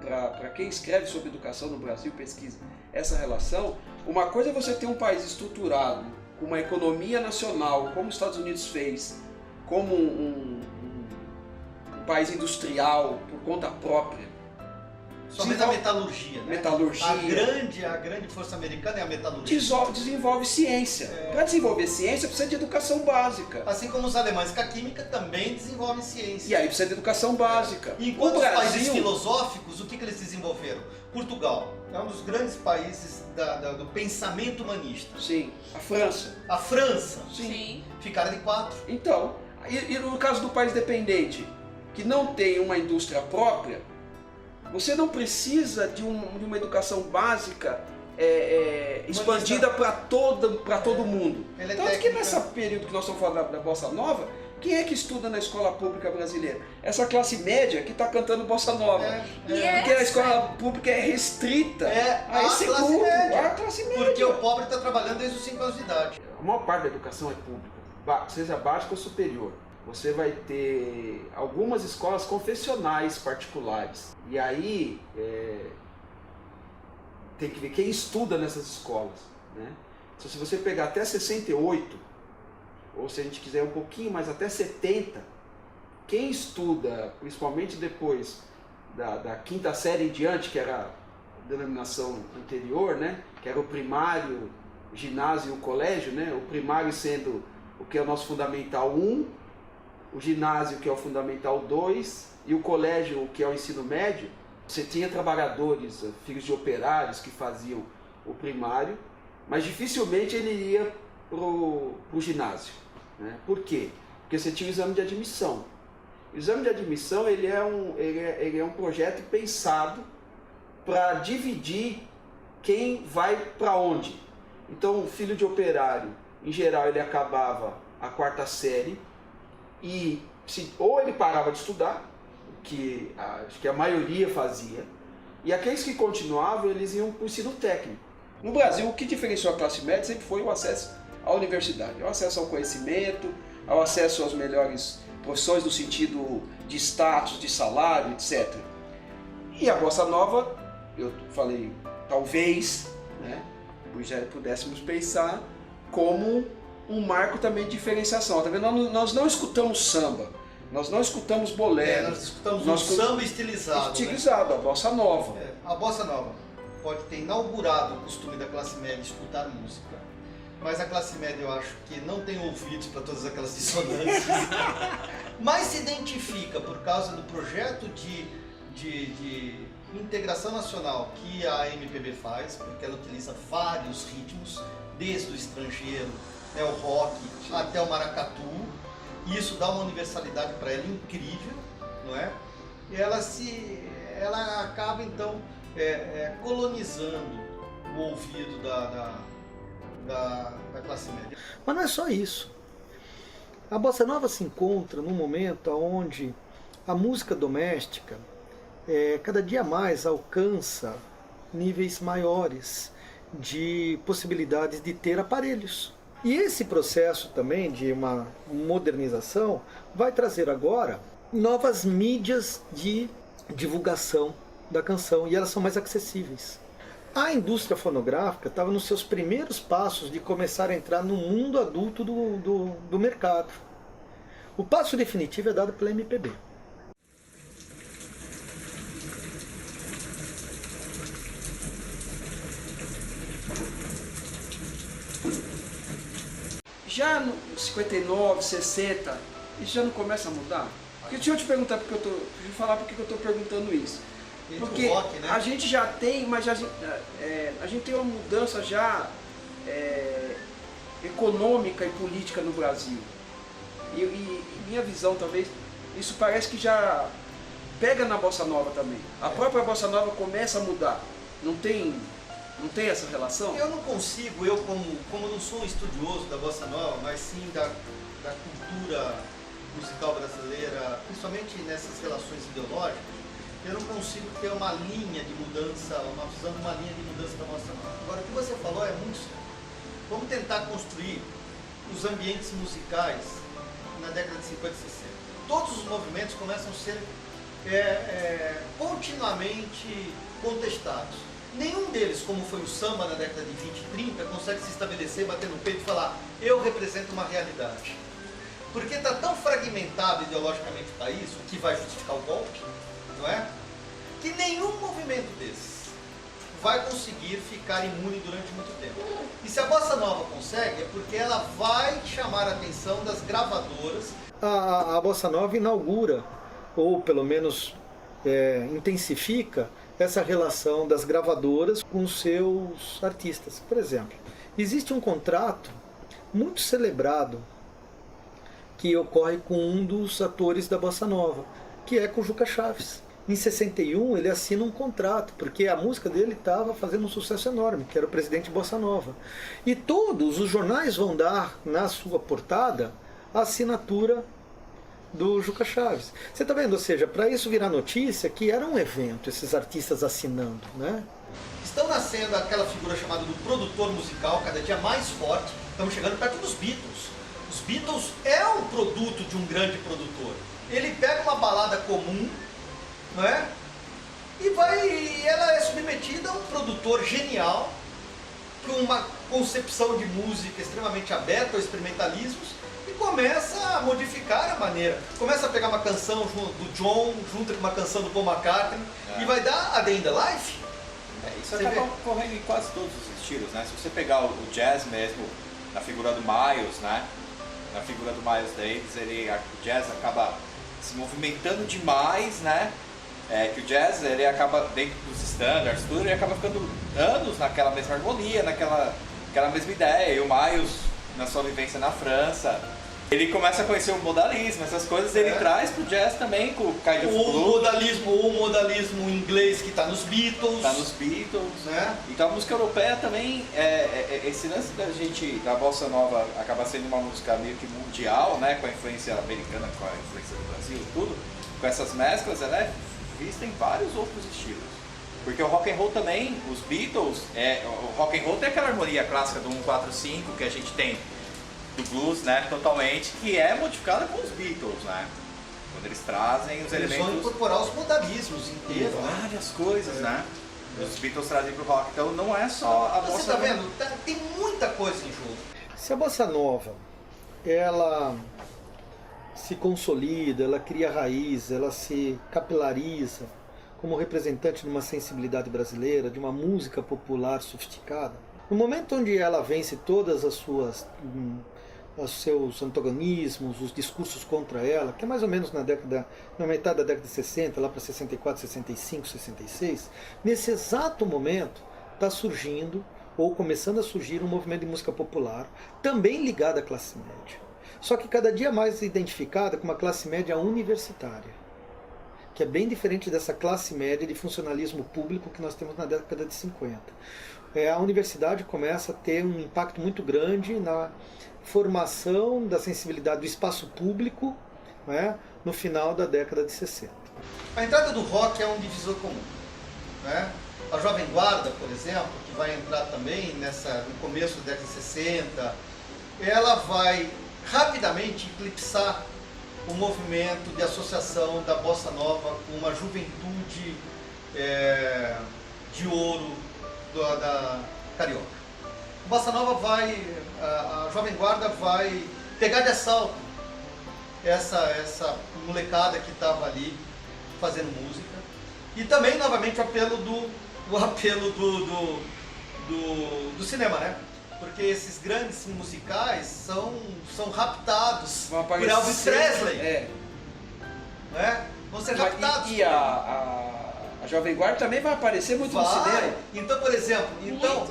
Speaker 7: para quem escreve sobre educação no Brasil, pesquisa essa relação. Uma coisa é você ter um país estruturado, com uma economia nacional, como os Estados Unidos fez, como um país industrial por conta própria.
Speaker 3: Somente a metalurgia, né?
Speaker 7: Metalurgia.
Speaker 3: A grande força americana é a metalurgia.
Speaker 7: Desenvolve ciência. Para desenvolver ciência precisa de educação básica.
Speaker 3: Assim como os alemães com a química também desenvolvem ciência.
Speaker 7: E aí precisa de educação básica.
Speaker 3: E enquanto os países filosóficos, o que eles desenvolveram? Portugal é um dos grandes países do pensamento humanista.
Speaker 7: Sim. A França.
Speaker 3: A França.
Speaker 2: Sim.
Speaker 3: Ficaram de 4.
Speaker 7: Então, e no caso do país dependente, que não tem uma indústria própria, você não precisa de uma educação básica expandida para todo mundo. Tanto que nesse período que nós estamos falando da Bossa Nova, quem é que estuda na escola pública brasileira? Essa classe média que está cantando Bossa Nova. Porque a escola pública é restrita a esse grupo, a classe média.
Speaker 3: Porque o pobre está trabalhando desde os 5 anos de idade.
Speaker 7: A maior parte da educação é pública, seja básica ou superior. Você vai ter algumas escolas confessionais particulares. E aí tem que ver quem estuda nessas escolas, né? Então, se você pegar até 68, ou se a gente quiser um pouquinho mais, até 70, quem estuda, principalmente depois da quinta série em diante, que era a denominação anterior, né? Que era o primário, o ginásio e o colégio, né? O primário sendo o que é o nosso Fundamental 1, o ginásio, que é o Fundamental 2, e o colégio, que é o ensino médio. Você tinha trabalhadores, filhos de operários, que faziam o primário, mas dificilmente ele ia para o ginásio, né? Por quê? Porque você tinha o exame de admissão. O exame de admissão ele é um projeto pensado para dividir quem vai para onde. Então, o filho de operário, em geral, ele acabava a 4ª série, e ou ele parava de estudar, que acho que a maioria fazia, e aqueles que continuavam, eles iam para o ensino técnico. No Brasil, o que diferenciou a classe média sempre foi o acesso à universidade, o acesso ao conhecimento, ao acesso às melhores profissões no sentido de status, de salário, etc. E a Bossa Nova, eu falei, talvez, né, já pudéssemos pensar como um marco também de diferenciação. Tá vendo? Nós não escutamos samba, nós não escutamos bolero.
Speaker 3: Nós escutamos samba estilizado.
Speaker 7: Estilizado, né? A Bossa Nova.
Speaker 3: A Bossa Nova pode ter inaugurado o costume da classe média de escutar música, mas a classe média eu acho que não tem ouvidos para todas aquelas dissonâncias, mas se identifica por causa do projeto de integração nacional que a MPB faz, porque ela utiliza vários ritmos, desde o estrangeiro, o rock, até o maracatu, e isso dá uma universalidade para ela incrível, não é? E ela acaba então colonizando o ouvido da classe média.
Speaker 6: Mas não é só isso. A Bossa Nova se encontra num momento onde a música doméstica cada dia mais alcança níveis maiores de possibilidades de ter aparelhos. E esse processo também de uma modernização vai trazer agora novas mídias de divulgação da canção, e elas são mais acessíveis. A indústria fonográfica estava nos seus primeiros passos de começar a entrar no mundo adulto do mercado. O passo definitivo é dado pela MPB.
Speaker 7: Já no 59, 60, isso já não começa a mudar? Porque deixa eu te perguntar, deixa eu falar porque eu estou perguntando isso. Porque
Speaker 3: rock, né?
Speaker 7: a gente já tem, mas a gente tem uma mudança já econômica e política no Brasil. E minha visão, talvez, isso parece que já pega na Bossa Nova também. A própria Bossa Nova começa a mudar. Não tem essa relação?
Speaker 3: Eu não consigo, como não sou um estudioso da Bossa Nova, mas sim da cultura musical brasileira, principalmente nessas relações ideológicas, eu não consigo ter uma linha de mudança, uma visão de uma linha de mudança da Bossa Nova. Agora, o que você falou é muito sério. Vamos tentar construir os ambientes musicais na década de 50 e 60. Todos os movimentos começam a ser continuamente contestados. Nenhum deles, como foi o samba na década de 20 e 30, consegue se estabelecer, bater no peito e falar: eu represento uma realidade. Porque está tão fragmentado ideologicamente o país, o que vai justificar o golpe, não é? Que nenhum movimento desses vai conseguir ficar imune durante muito tempo. E se a Bossa Nova consegue, é porque ela vai chamar a atenção das gravadoras.
Speaker 6: A Bossa Nova inaugura, ou pelo menos intensifica, essa relação das gravadoras com os seus artistas. Por exemplo, existe um contrato muito celebrado que ocorre com um dos atores da Bossa Nova, que é com o Juca Chaves. Em 61 ele assina um contrato, porque a música dele estava fazendo um sucesso enorme, que era o Presidente Bossa Nova. E todos os jornais vão dar na sua portada a assinatura do Juca Chaves. Você está vendo? Ou seja, para isso virar notícia, que era um evento, esses artistas assinando, né?
Speaker 3: Estão nascendo aquela figura chamada do produtor musical, cada dia mais forte. Estamos chegando perto dos Beatles. Os Beatles é um produto de um grande produtor. Ele pega uma balada comum, não é? E ela é submetida a um produtor genial, com uma concepção de música extremamente aberta ao experimentalismos, e começa a modificar a maneira. Começa a pegar uma canção do John, junta com uma canção do Paul McCartney, e vai dar A Day in the Life.
Speaker 9: Isso acaba ocorrendo em quase todos os estilos, né? Se você pegar o jazz mesmo, na figura do Miles, né? Na figura do Miles Davis, o jazz acaba se movimentando demais, né? Que o jazz ele acaba dentro dos standards, tudo, ele acaba ficando anos naquela mesma harmonia, naquela mesma ideia. E o Miles, na sua vivência na França, ele começa a conhecer o modalismo, essas coisas ele traz pro jazz também, com o kind of blues.
Speaker 3: O modalismo inglês que está nos Beatles.
Speaker 9: Está nos Beatles, né? Então a música europeia também, esse lance da Bossa Nova acaba sendo uma música meio que mundial, né? Com a influência americana, com a influência do Brasil, tudo. Com essas mesclas, ela é vista em vários outros estilos. Porque o rock and roll também, os Beatles, o rock and roll tem aquela harmonia clássica do 1-4-5 que a gente tem do blues, né, totalmente, que é modificada com os Beatles, né? Quando eles trazem os elementos...
Speaker 3: Eles vão incorporar os modalismos inteiros, né?
Speaker 9: Várias coisas, né? Os Beatles trazem pro rock, então não é só a Bossa Nova.
Speaker 3: Você tá vendo? Tem muita coisa em jogo.
Speaker 6: Se a Bossa Nova, ela se consolida, ela cria raiz, ela se capilariza como representante de uma sensibilidade brasileira, de uma música popular sofisticada, no momento onde ela vence todas os seus antagonismos, os discursos contra ela, que é mais ou menos na metade da década de 60, lá para 64, 65, 66, nesse exato momento está surgindo, ou começando a surgir, um movimento de música popular, também ligado à classe média. Só que cada dia mais identificada com uma classe média universitária, que é bem diferente dessa classe média de funcionalismo público que nós temos na década de 50. A universidade começa a ter um impacto muito grande na formação da sensibilidade do espaço público, né, no final da década de 60.
Speaker 3: A entrada do rock é um divisor comum, né? A Jovem Guarda, por exemplo, que vai entrar também no começo da década de 60, ela vai rapidamente eclipsar o movimento de associação da Bossa Nova com uma juventude de ouro da carioca. A Bossa Nova vai, a Jovem Guarda vai pegar de assalto essa molecada que estava ali fazendo música. E também, novamente, o apelo do cinema, né? Porque esses grandes musicais são raptados por Elvis Presley. Né? Vão ser raptados.
Speaker 7: E a Jovem Guarda também vai aparecer muito no cinema.
Speaker 3: Então, por exemplo,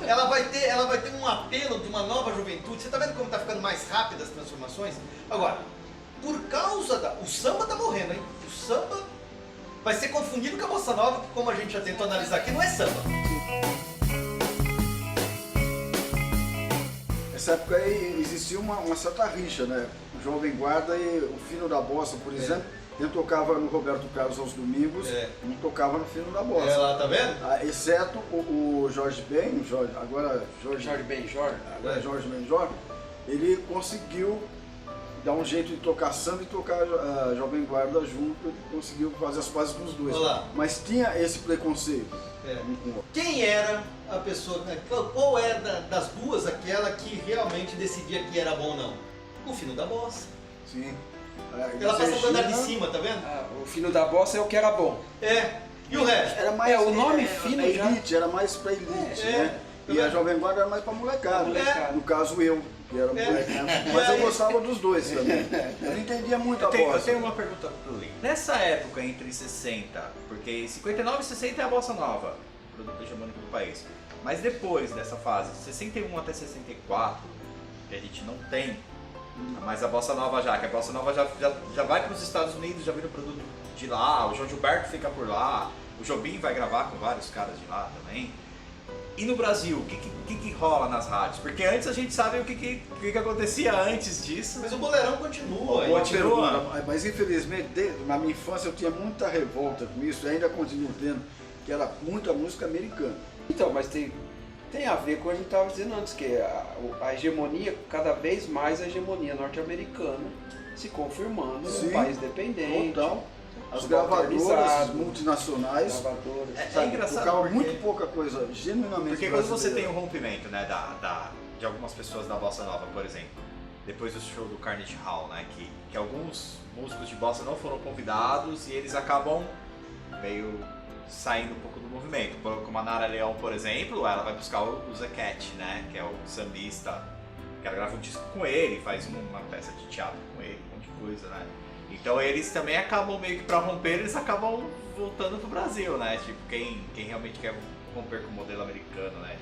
Speaker 3: ela vai ter um apelo de uma nova juventude. Você está vendo como está ficando mais rápida as transformações? Agora, por causa o samba está morrendo, hein? O samba vai ser confundido com a Bossa Nova, que, como a gente já tentou analisar aqui, não é samba.
Speaker 1: Nessa época aí existia uma certa rixa, né? O Jovem Guarda e o Fino da Bossa, por exemplo, ele tocava no Roberto Carlos aos domingos, não tocava no Fino da Bossa.
Speaker 3: Lá, tá vendo?
Speaker 1: Exceto o Jorge Ben, Jorge Ben, ele conseguiu dar um jeito de tocar samba e tocar a Jovem Guarda junto, ele conseguiu fazer as pazes com os dois. Mas tinha esse preconceito.
Speaker 3: Quem era a pessoa, qual era das duas aquela que realmente decidia que era bom ou não? O Fino da Bossa.
Speaker 1: Sim.
Speaker 3: Ela passa pro andar de cima, tá vendo?
Speaker 7: O Fino da Bossa é o que era bom.
Speaker 3: E o resto?
Speaker 1: Era mais,
Speaker 7: o nome Fino
Speaker 1: elite, era mais pra elite, né? E a Jovem Guarda era mais pra molecada. No caso eu, que era moleque. Mas eu gostava dos dois também. Eu não entendia muito a bossa.
Speaker 9: Eu tenho uma pergunta pro Lin. Nessa época, entre 60, porque 59 e 60 é a Bossa Nova, produto hegemônico do país. Mas depois dessa fase, 61 até 64, que a gente não tem mais a Bossa Nova que a Bossa Nova já vai para os Estados Unidos, já vira o produto de lá, o João Gilberto fica por lá, o Jobim vai gravar com vários caras de lá também. E no Brasil, o que rola nas rádios? Porque antes a gente sabe o que acontecia antes disso.
Speaker 3: Mas o boleirão continua.
Speaker 1: Mas infelizmente, na minha infância eu tinha muita revolta com isso, e ainda continuo tendo, que era muita música americana.
Speaker 7: Então, mas tem a ver com o que a gente estava dizendo antes, que a hegemonia, cada vez mais a hegemonia norte-americana se confirmando no país dependente.
Speaker 1: Total. As gravadoras multinacionais
Speaker 9: é engraçado
Speaker 1: tocavam muito pouca coisa, genuinamente
Speaker 9: porque quando você tem um rompimento, né, de algumas pessoas da Bossa Nova, por exemplo, depois do show do Carnegie Hall, né, que alguns músicos de Bossa não foram convidados e eles acabam meio saindo um pouco do movimento, como a Nara Leão, por exemplo, ela vai buscar o Zé Cat, né, que é o sambista, que ela grava um disco com ele, faz uma peça de teatro com ele, um monte de coisa, né. Então eles também acabam meio que pra romper, eles acabam voltando pro Brasil, né, tipo, quem realmente quer romper com o modelo americano, né,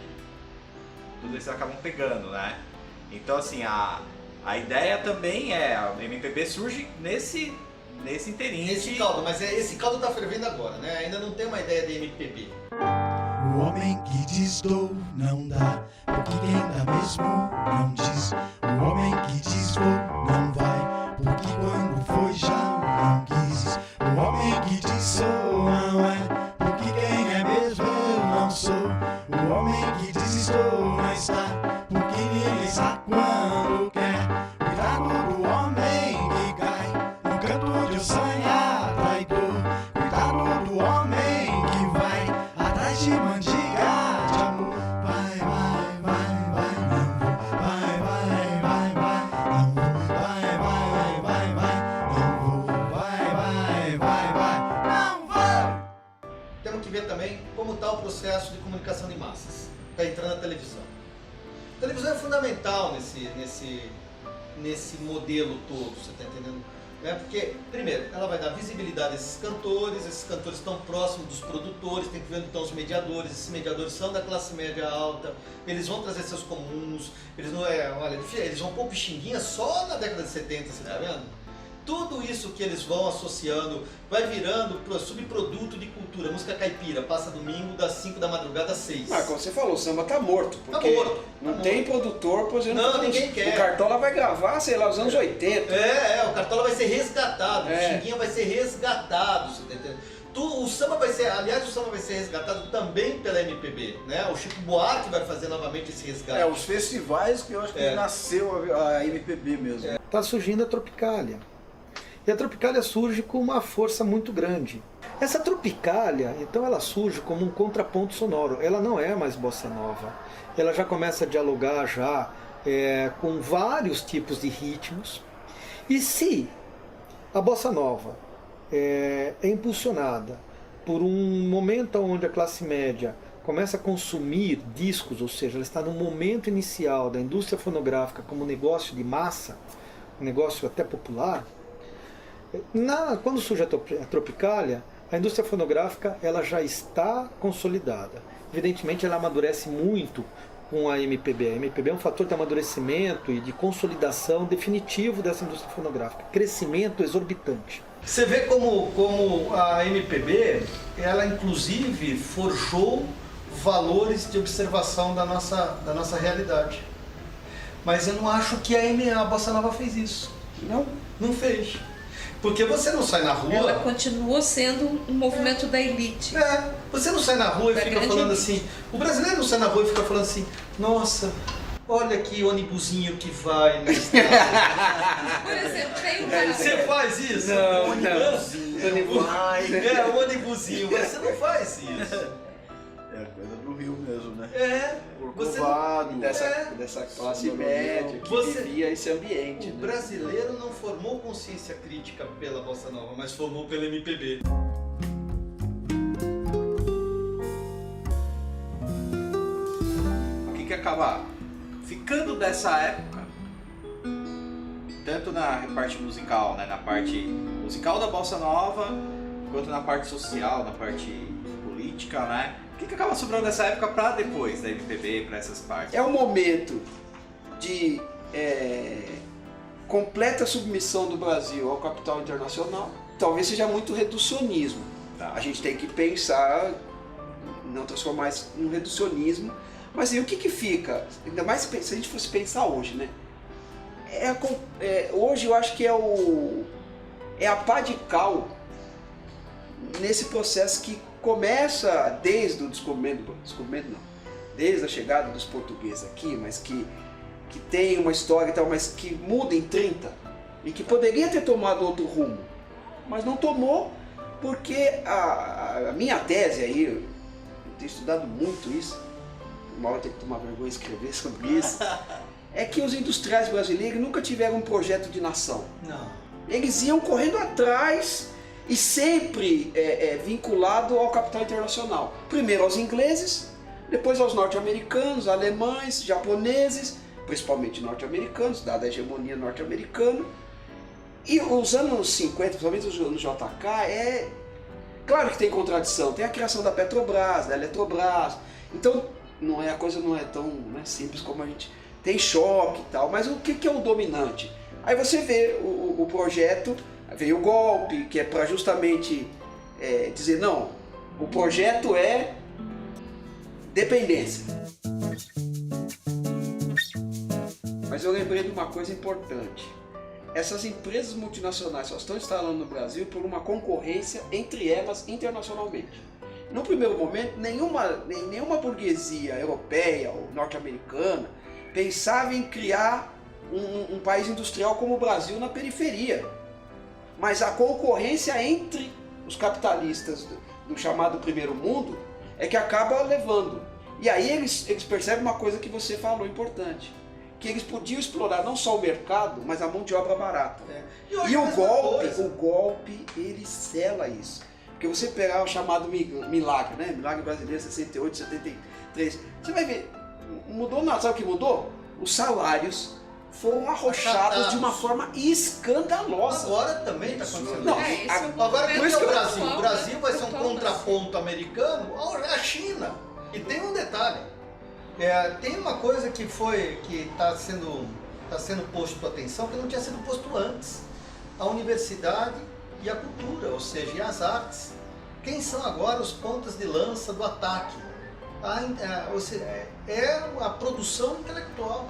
Speaker 9: tudo isso acabam pegando, né. Então assim, a ideia também a MPB surge nesse inteirinho.
Speaker 3: Nesse caldo, mas esse caldo tá fervendo agora, né? Ainda não tem uma ideia de MPB.
Speaker 4: O homem que diz dou não dá, porque quem dá mesmo não diz. O homem que diz vou não vai, porque quando foi já não quis. O homem que diz sou não é, porque quem é mesmo eu não sou. O homem que diz estou não está, porque ninguém está quando quer. Cuidado do homem que cai no canto de sonhar traidor. Cuidado do homem que vai atrás de mandiga de amor. Vai, vai, vai, vai, não vou. Vai, vai, vai, vai, não vou. Vai, vai, vai, vai, não vou. Vai, vai, vai, vai, não vou.
Speaker 3: Temos que ver também como está o processo de comunicação de massas. Está entrando a televisão. A televisão é fundamental nesse modelo todo, você está entendendo? Porque, primeiro, ela vai dar visibilidade a esses cantores estão próximos dos produtores, tem que ver onde estão os mediadores, esses mediadores são da classe média alta, eles vão trazer seus comuns, eles vão pôr pixinguinha só na década de 70, você está vendo? Tudo isso que eles vão associando vai virando subproduto de cultura. Música caipira, passa domingo das 5 da madrugada às 6.
Speaker 7: Ah, como você falou, o samba tá morto. Porque não tem produtor, por exemplo.
Speaker 3: Não, ninguém quer.
Speaker 7: O Cartola vai gravar, sei lá, os anos 80.
Speaker 3: O Cartola vai ser resgatado, o Xinguinha vai ser resgatado, você tá entendendo? O samba vai ser resgatado também pela MPB, né? O Chico Buarque vai fazer novamente esse resgate.
Speaker 1: Os festivais que eu acho que nasceu a MPB mesmo.
Speaker 6: Tá surgindo a Tropicália.
Speaker 10: E a Tropicália surge com uma força muito grande. Essa Tropicália, então, ela surge como um contraponto sonoro. Ela não é mais bossa nova. Ela já começa a dialogar já com vários tipos de ritmos. E se a bossa nova é impulsionada por um momento onde a classe média começa a consumir discos, ou seja, ela está no momento inicial da indústria fonográfica como negócio de massa, um negócio até popular, quando surge a Tropicália, a indústria fonográfica ela já está consolidada. Evidentemente ela amadurece muito com a MPB. A MPB é um fator de amadurecimento e de consolidação definitivo dessa indústria fonográfica. Crescimento exorbitante.
Speaker 3: Você vê como a MPB, ela inclusive forjou valores de observação da nossa realidade. Mas eu não acho que a Bossa Nova fez isso. Não fez. Porque você não sai na rua...
Speaker 2: Ela continua sendo um movimento da elite.
Speaker 3: Você não sai na rua e fica falando assim... O brasileiro não sai na rua e fica falando assim... Nossa, olha que ônibusinho que vai na estrada.
Speaker 2: Por exemplo, tem uma...
Speaker 3: Você faz isso?
Speaker 7: Não.
Speaker 3: O ônibusinho, mas você não faz isso.
Speaker 1: É coisa do Rio mesmo, né?
Speaker 3: Corcovado,
Speaker 7: dessa classe média que vivia esse ambiente.
Speaker 3: O brasileiro não formou consciência crítica pela Bossa Nova, mas formou pela MPB.
Speaker 9: O que acaba ficando dessa época, tanto na parte musical, né, na parte musical da Bossa Nova, quanto na parte social, na parte política, né? O que acaba sobrando dessa época para depois da MPB, para essas partes?
Speaker 7: É um momento de completa submissão do Brasil ao capital internacional. Talvez seja muito reducionismo. A gente tem que pensar, não transformar isso num reducionismo. Mas e o que fica? Ainda mais se a gente fosse pensar hoje, né? Hoje eu acho que é a pá de cal nesse processo que começa desde o descobrimento não, desde a chegada dos portugueses aqui, mas que tem uma história e tal, mas que muda em 30 e que poderia ter tomado outro rumo, mas não tomou porque a minha tese aí, eu tenho estudado muito isso, uma hora eu tenho que tomar vergonha de escrever sobre isso, é que os industriais brasileiros nunca tiveram um projeto de nação.
Speaker 3: Não.
Speaker 7: Eles iam correndo atrás e sempre vinculado ao capital internacional. Primeiro aos ingleses, depois aos norte-americanos, alemães, japoneses, principalmente norte-americanos, dada a hegemonia norte-americana. E os anos 50, principalmente no JK, claro que tem contradição. Tem a criação da Petrobras, da Eletrobras. Então a coisa não é tão simples como a gente... Tem choque e tal, mas o que é o dominante? Aí você vê o projeto, veio o golpe, que é para justamente dizer, não, o projeto é dependência. Mas eu lembrei de uma coisa importante. Essas empresas multinacionais só estão instalando no Brasil por uma concorrência entre elas internacionalmente. No primeiro momento, nenhuma burguesia europeia ou norte-americana pensava em criar um país industrial como o Brasil na periferia. Mas a concorrência entre os capitalistas do chamado primeiro mundo é que acaba levando. E aí eles percebem uma coisa que você falou importante, que eles podiam explorar não só o mercado, mas a mão de obra barata. E o golpe, ele sela isso. Porque você pegar o chamado milagre, né? Milagre brasileiro 68, 73, você vai ver, mudou nada. Sabe o que mudou? Os salários foram arrochados de uma forma escandalosa.
Speaker 3: Agora também está acontecendo.
Speaker 7: Não,
Speaker 3: agora por isso que o Brasil vai ser um contraponto americano à China. E tem um detalhe, tem uma coisa que está sendo posto atenção que não tinha sido posto antes. A universidade e a cultura, ou seja, e as artes. Quem são agora os pontas de lança do ataque? Ou seja, a produção intelectual.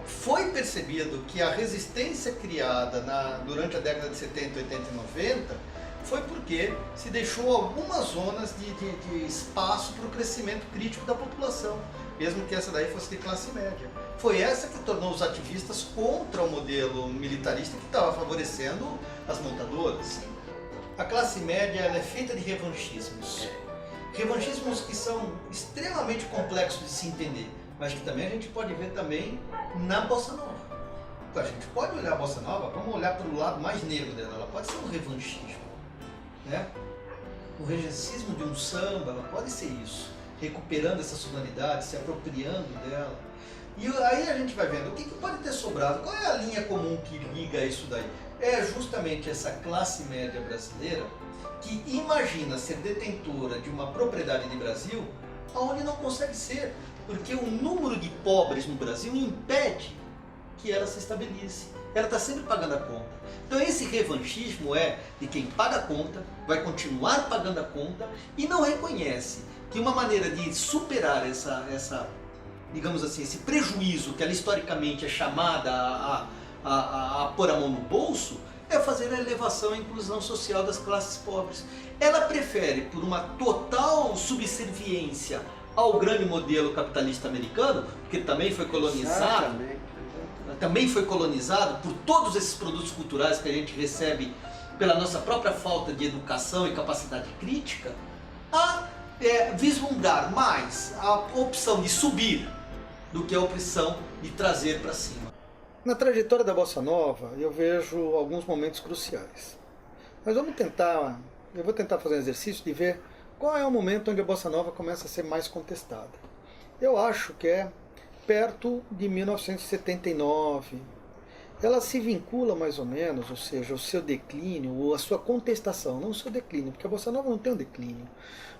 Speaker 3: Foi percebido que a resistência criada durante a década de 70, 80 e 90 foi porque se deixou algumas zonas de espaço para o crescimento crítico da população. mesmo que essa daí fosse de classe média. Foi essa que tornou os ativistas contra o modelo militarista que estava favorecendo as montadoras. A classe média ela é feita de revanchismos. Revanchismos que são extremamente complexos de se entender, mas que também a gente pode ver também na Bossa Nova. Então, a gente pode olhar a Bossa Nova, vamos olhar para o lado mais negro dela, ela pode ser um revanchismo, né? O revanchismo de um samba, ela pode ser isso, recuperando essa sonoridade, se apropriando dela. E aí a gente vai vendo o que pode ter sobrado, qual é a linha comum que liga isso daí? É justamente essa classe média brasileira que imagina ser detentora de uma propriedade de Brasil onde não consegue ser, porque o número de pobres no Brasil impede que ela se estabilize. Ela está sempre pagando a conta. Então esse revanchismo é de quem paga a conta, vai continuar pagando a conta e não reconhece que uma maneira de superar essa digamos assim, esse prejuízo que ela historicamente é chamada a pôr a mão no bolso, é fazer a elevação e a inclusão social das classes pobres. Ela prefere, por uma total subserviência ao grande modelo capitalista americano, que também foi colonizado, por todos esses produtos culturais que a gente recebe pela nossa própria falta de educação e capacidade crítica, a vislumbrar mais a opção de subir do que a opção de trazer para cima.
Speaker 10: Na trajetória da Bossa Nova, eu vejo alguns momentos cruciais. Mas eu vou tentar fazer um exercício de ver qual é o momento onde a Bossa Nova começa a ser mais contestada. Eu acho que é perto de 1979. Ela se vincula mais ou menos, ou seja, o seu declínio, ou a sua contestação, não o seu declínio, porque a Bossa Nova não tem um declínio,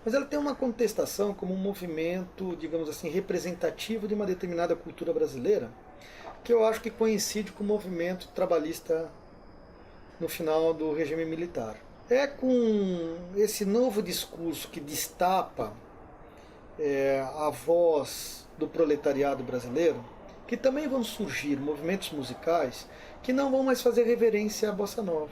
Speaker 10: mas ela tem uma contestação como um movimento, digamos assim, representativo de uma determinada cultura brasileira, que eu acho que coincide com o movimento trabalhista no final do regime militar. É com esse novo discurso que destapa a voz do proletariado brasileiro que também vão surgir movimentos musicais que não vão mais fazer reverência à Bossa Nova.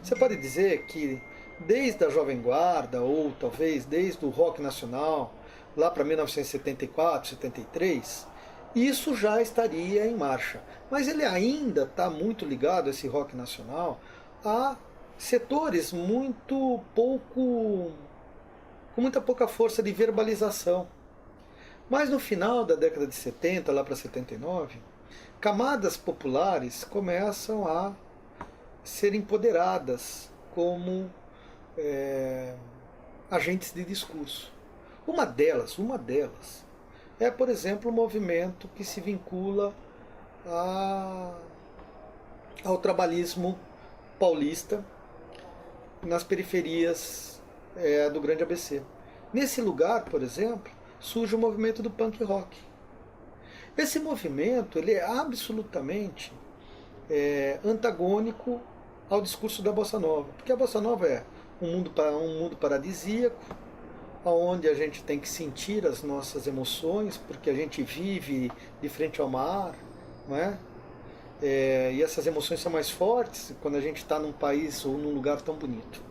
Speaker 10: Você pode dizer que desde a Jovem Guarda, ou talvez desde o rock nacional, lá para 1974, 73, isso já estaria em marcha. Mas ele ainda está muito ligado, esse rock nacional, a setores com muita pouca força de verbalização. Mas no final da década de 70, lá para 79, camadas populares começam a ser empoderadas como agentes de discurso. Uma delas é, por exemplo, o movimento que se vincula ao trabalhismo paulista nas periferias do Grande ABC. Nesse lugar, por exemplo, surge o movimento do punk rock. Esse movimento ele é absolutamente antagônico ao discurso da Bossa Nova, porque a Bossa Nova é um mundo paradisíaco, onde a gente tem que sentir as nossas emoções, porque a gente vive de frente ao mar, não é? E essas emoções são mais fortes quando a gente está num país ou num lugar tão bonito.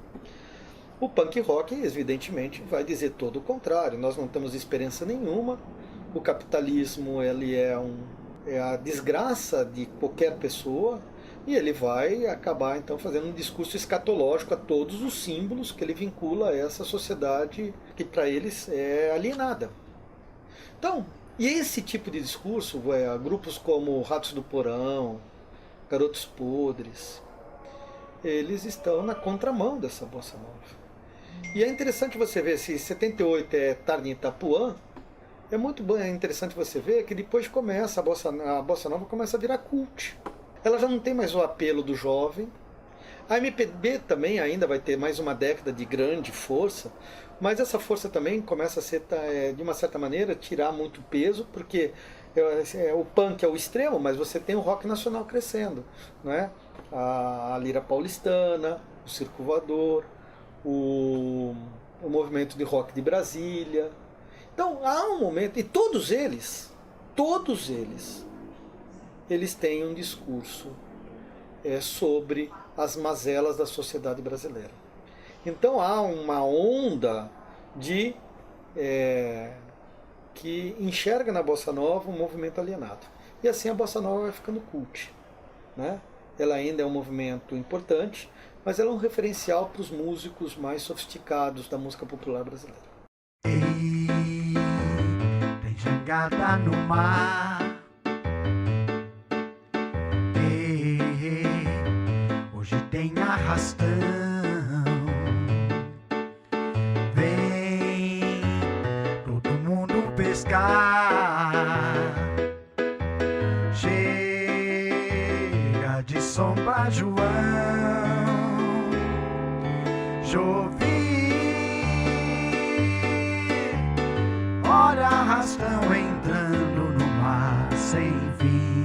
Speaker 10: O punk rock, evidentemente, vai dizer todo o contrário. Nós não temos esperança nenhuma. O capitalismo ele é a desgraça de qualquer pessoa, e ele vai acabar então fazendo um discurso escatológico a todos os símbolos que ele vincula a essa sociedade que para eles é alienada. Então, e esse tipo de discurso, grupos como Ratos do Porão, Garotos Podres, eles estão na contramão dessa Bossa Nova. E é interessante você ver, se 78 é Tarde em Itapuã, é muito bom, é interessante você ver que depois começa a Bossa Nova começa a virar cult. Ela já não tem mais o apelo do jovem. A MPB também ainda vai ter mais uma década de grande força, mas essa força também começa a ser, de uma certa maneira, tirar muito peso, porque o punk é o extremo, mas você tem o rock nacional crescendo, não é? A Lira Paulistana, o Circo Voador, o movimento de rock de Brasília. Então há um momento, e todos eles têm um discurso sobre as mazelas da sociedade brasileira. Então há uma onda de que enxerga na bossa nova um movimento alienado. E assim a bossa nova vai ficando cult, né? Ela ainda é um movimento importante, mas ela é um referencial para os músicos mais sofisticados da música popular brasileira.
Speaker 4: Ei, tem jangada no mar. Ei, hoje tem arrastão. Vem todo mundo pescar. Chega de Sombra João. Chover, olha arrastão entrando no mar sem fim.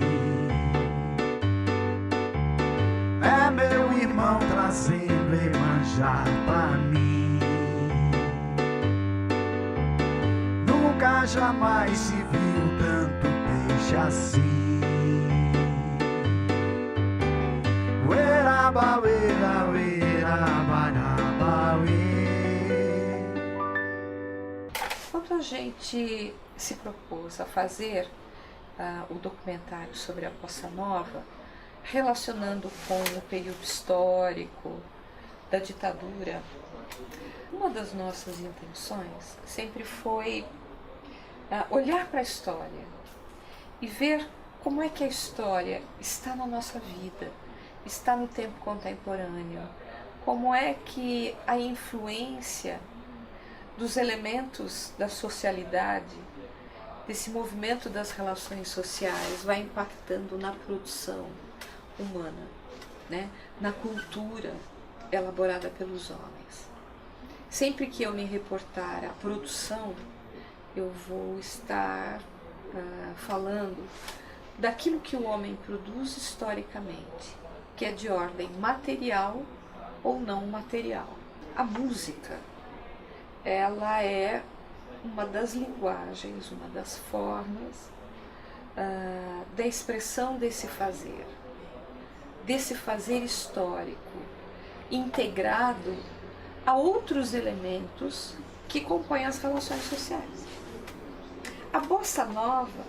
Speaker 4: É meu irmão trazendo Iemanjá pra mim. Nunca jamais se viu tanto peixe assim. Ueraba, uera, uera,
Speaker 2: quando a gente se propôs a fazer o documentário sobre a Bossa Nova, relacionando com o período histórico da ditadura, uma das nossas intenções sempre foi olhar para a história e ver como é que a história está na nossa vida, está no tempo contemporâneo, como é que a influência dos elementos da socialidade, desse movimento das relações sociais, vai impactando na produção humana, né? Na cultura elaborada pelos homens. Sempre que eu me reportar à produção, eu vou estar falando daquilo que o homem produz historicamente, que é de ordem material ou não material. A música, ela é uma das linguagens, uma das formas da expressão desse fazer histórico, integrado a outros elementos que compõem as relações sociais. A Bossa Nova,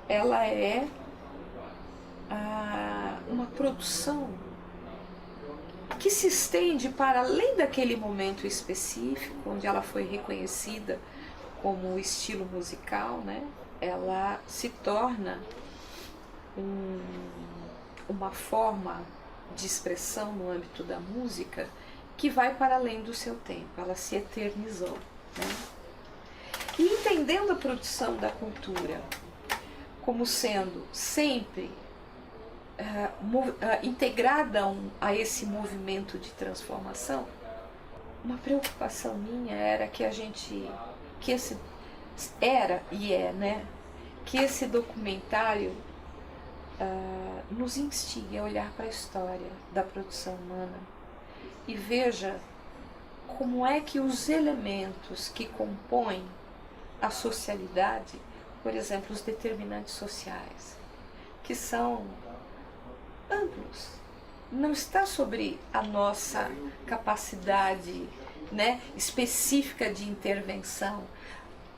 Speaker 2: ela é uma produção que se estende para além daquele momento específico, onde ela foi reconhecida como estilo musical, né? Ela se torna uma forma de expressão no âmbito da música que vai para além do seu tempo, ela se eternizou, né? E entendendo a produção da cultura como sendo sempre integrada a esse movimento de transformação, uma preocupação minha era que que esse documentário nos instigue a olhar para a história da produção humana e veja como é que os elementos que compõem a socialidade, por exemplo, os determinantes sociais, que são amplos, não está sobre a nossa capacidade, né, específica de intervenção,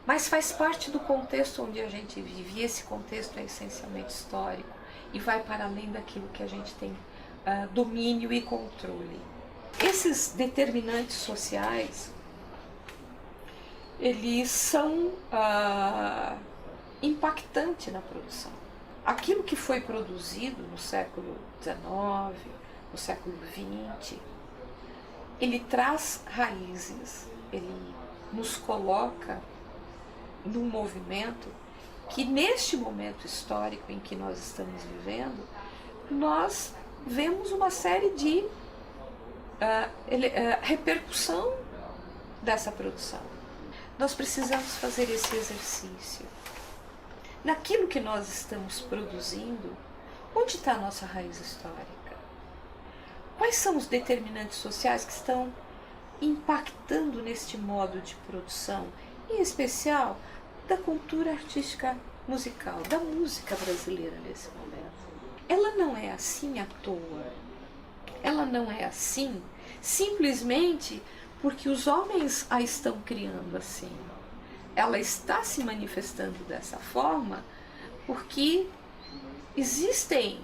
Speaker 2: mas faz parte do contexto onde a gente vive, e esse contexto é essencialmente histórico e vai para além daquilo que a gente tem domínio e controle. Esses determinantes sociais, eles são impactantes na produção. Aquilo que foi produzido no século XIX, no século XX, ele traz raízes, ele nos coloca num movimento que, neste momento histórico em que nós estamos vivendo, nós vemos uma série de repercussão dessa produção. Nós precisamos fazer esse exercício. Naquilo que nós estamos produzindo, onde está a nossa raiz histórica? Quais são os determinantes sociais que estão impactando neste modo de produção, em especial da cultura artística musical, da música brasileira nesse momento? Ela não é assim à toa. Ela não é assim simplesmente porque os homens a estão criando assim. ela está se manifestando dessa forma porque existem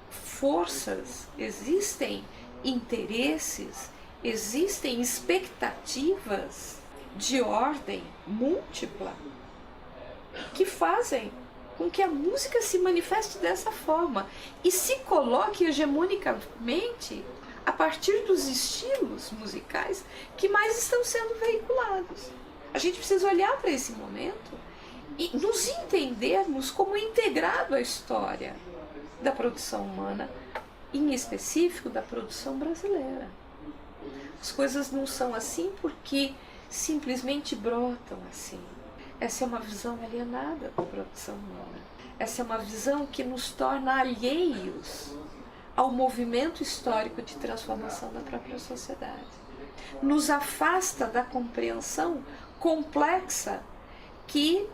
Speaker 2: forças, existem interesses, existem expectativas de ordem múltipla que fazem com que a música se manifeste dessa forma e se coloque hegemonicamente a partir dos estilos musicais que mais estão sendo veiculados. A gente precisa olhar para esse momento e nos entendermos como integrado à história da produção humana, em específico da produção brasileira. As coisas não são assim porque simplesmente brotam assim. Essa é uma visão alienada da produção humana. Essa é uma visão que nos torna alheios ao movimento histórico de transformação da própria sociedade. Nos afasta da compreensão complexa que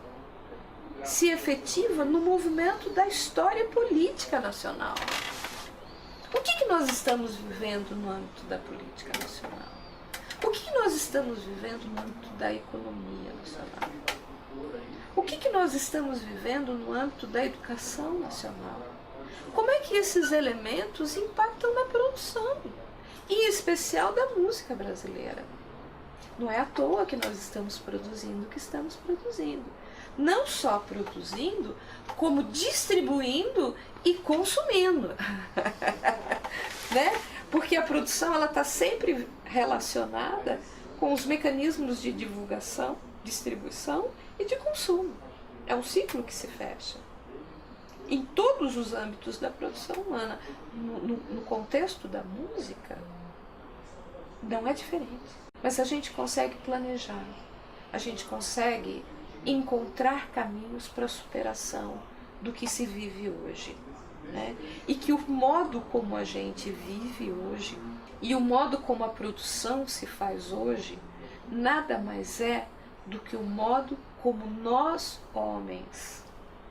Speaker 2: se efetiva no movimento da história política nacional. O que nós estamos vivendo no âmbito da política nacional? O que nós estamos vivendo no âmbito da economia nacional? O que nós estamos vivendo no âmbito da educação nacional? Como é que esses elementos impactam na produção, em especial da música brasileira? Não é à toa que nós estamos produzindo o que estamos produzindo. Não só produzindo, como distribuindo e consumindo. Né? Porque a produção está sempre relacionada com os mecanismos de divulgação, distribuição e de consumo. É um ciclo que se fecha. Em todos os âmbitos da produção humana. No contexto da música, não é diferente. Mas a gente consegue planejar, a gente consegue encontrar caminhos para a superação do que se vive hoje. Né? E que o modo como a gente vive hoje e o modo como a produção se faz hoje nada mais é do que o modo como nós, homens,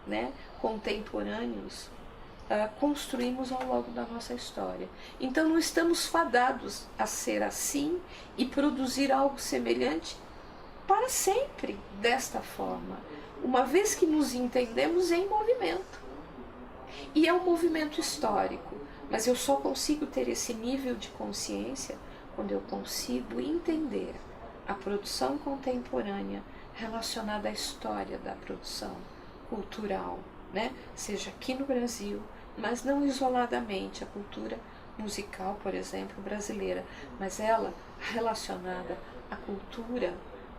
Speaker 2: né, contemporâneos, construímos ao longo da nossa história. Então não estamos fadados a ser assim e produzir algo semelhante para sempre desta forma, uma vez que nos entendemos em movimento. E é um movimento histórico, mas eu só consigo ter esse nível de consciência quando eu consigo entender a produção contemporânea relacionada à história da produção cultural, né? Seja aqui no Brasil, mas não isoladamente a cultura musical, por exemplo, brasileira, mas ela relacionada à cultura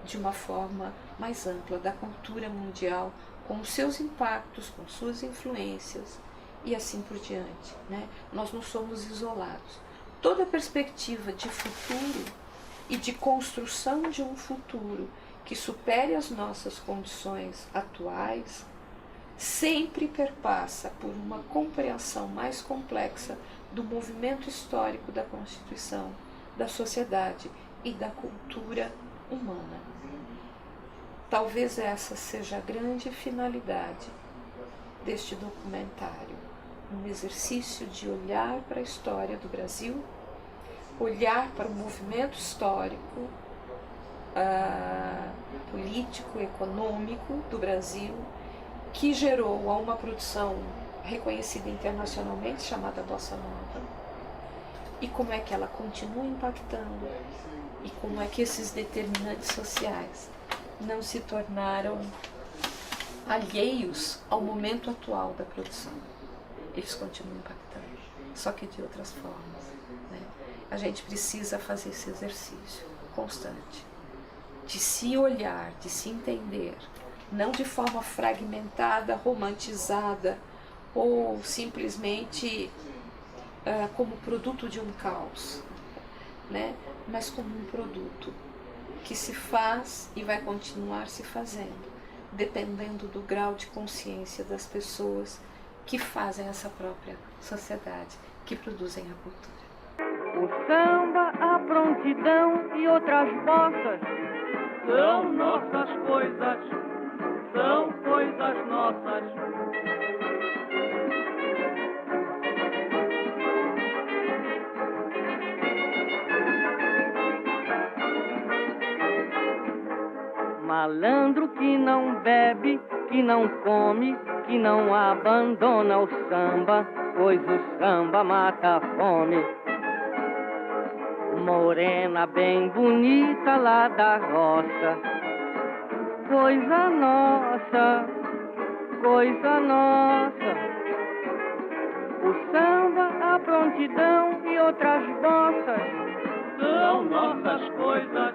Speaker 2: de uma forma mais ampla, da cultura mundial, com os seus impactos, com suas influências e assim por diante. Né? Nós não somos isolados. Toda perspectiva de futuro e de construção de um futuro que supere as nossas condições atuais sempre perpassa por uma compreensão mais complexa do movimento histórico da Constituição, da sociedade e da cultura humana. Talvez essa seja a grande finalidade deste documentário, um exercício de olhar para a história do Brasil, olhar para o movimento histórico, político, econômico do Brasil, que gerou a uma produção reconhecida internacionalmente chamada Bossa Nova, e como é que ela continua impactando, e como é que esses determinantes sociais não se tornaram alheios ao momento atual da produção. Eles continuam impactando, só que de outras formas. Né? A gente precisa fazer esse exercício constante, de se olhar, de se entender, não de forma fragmentada, romantizada, ou simplesmente como produto de um caos, né? Mas como um produto que se faz e vai continuar se fazendo, dependendo do grau de consciência das pessoas que fazem essa própria sociedade, que produzem a cultura.
Speaker 5: O samba, a prontidão e outras bossas são nossas coisas, são coisas nossas. Malandro que não bebe, que não come, que não abandona o samba, pois o samba mata a fome. Morena bem bonita lá da roça, coisa nossa, coisa nossa. O samba, a prontidão e outras bossas são nossas coisas,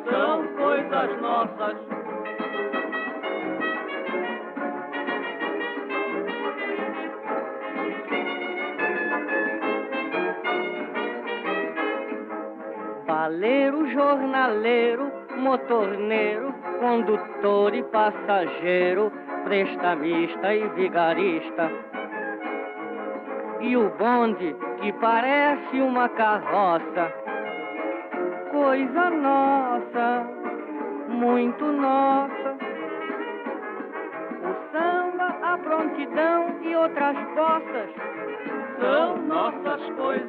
Speaker 5: são coisas nossas. Baleiro, jornaleiro, motorneiro, condutor e passageiro, prestamista e vigarista. E o bonde que parece uma carroça, coisa nossa, muito nossa. O samba, a prontidão e outras bossas são nossas coisas,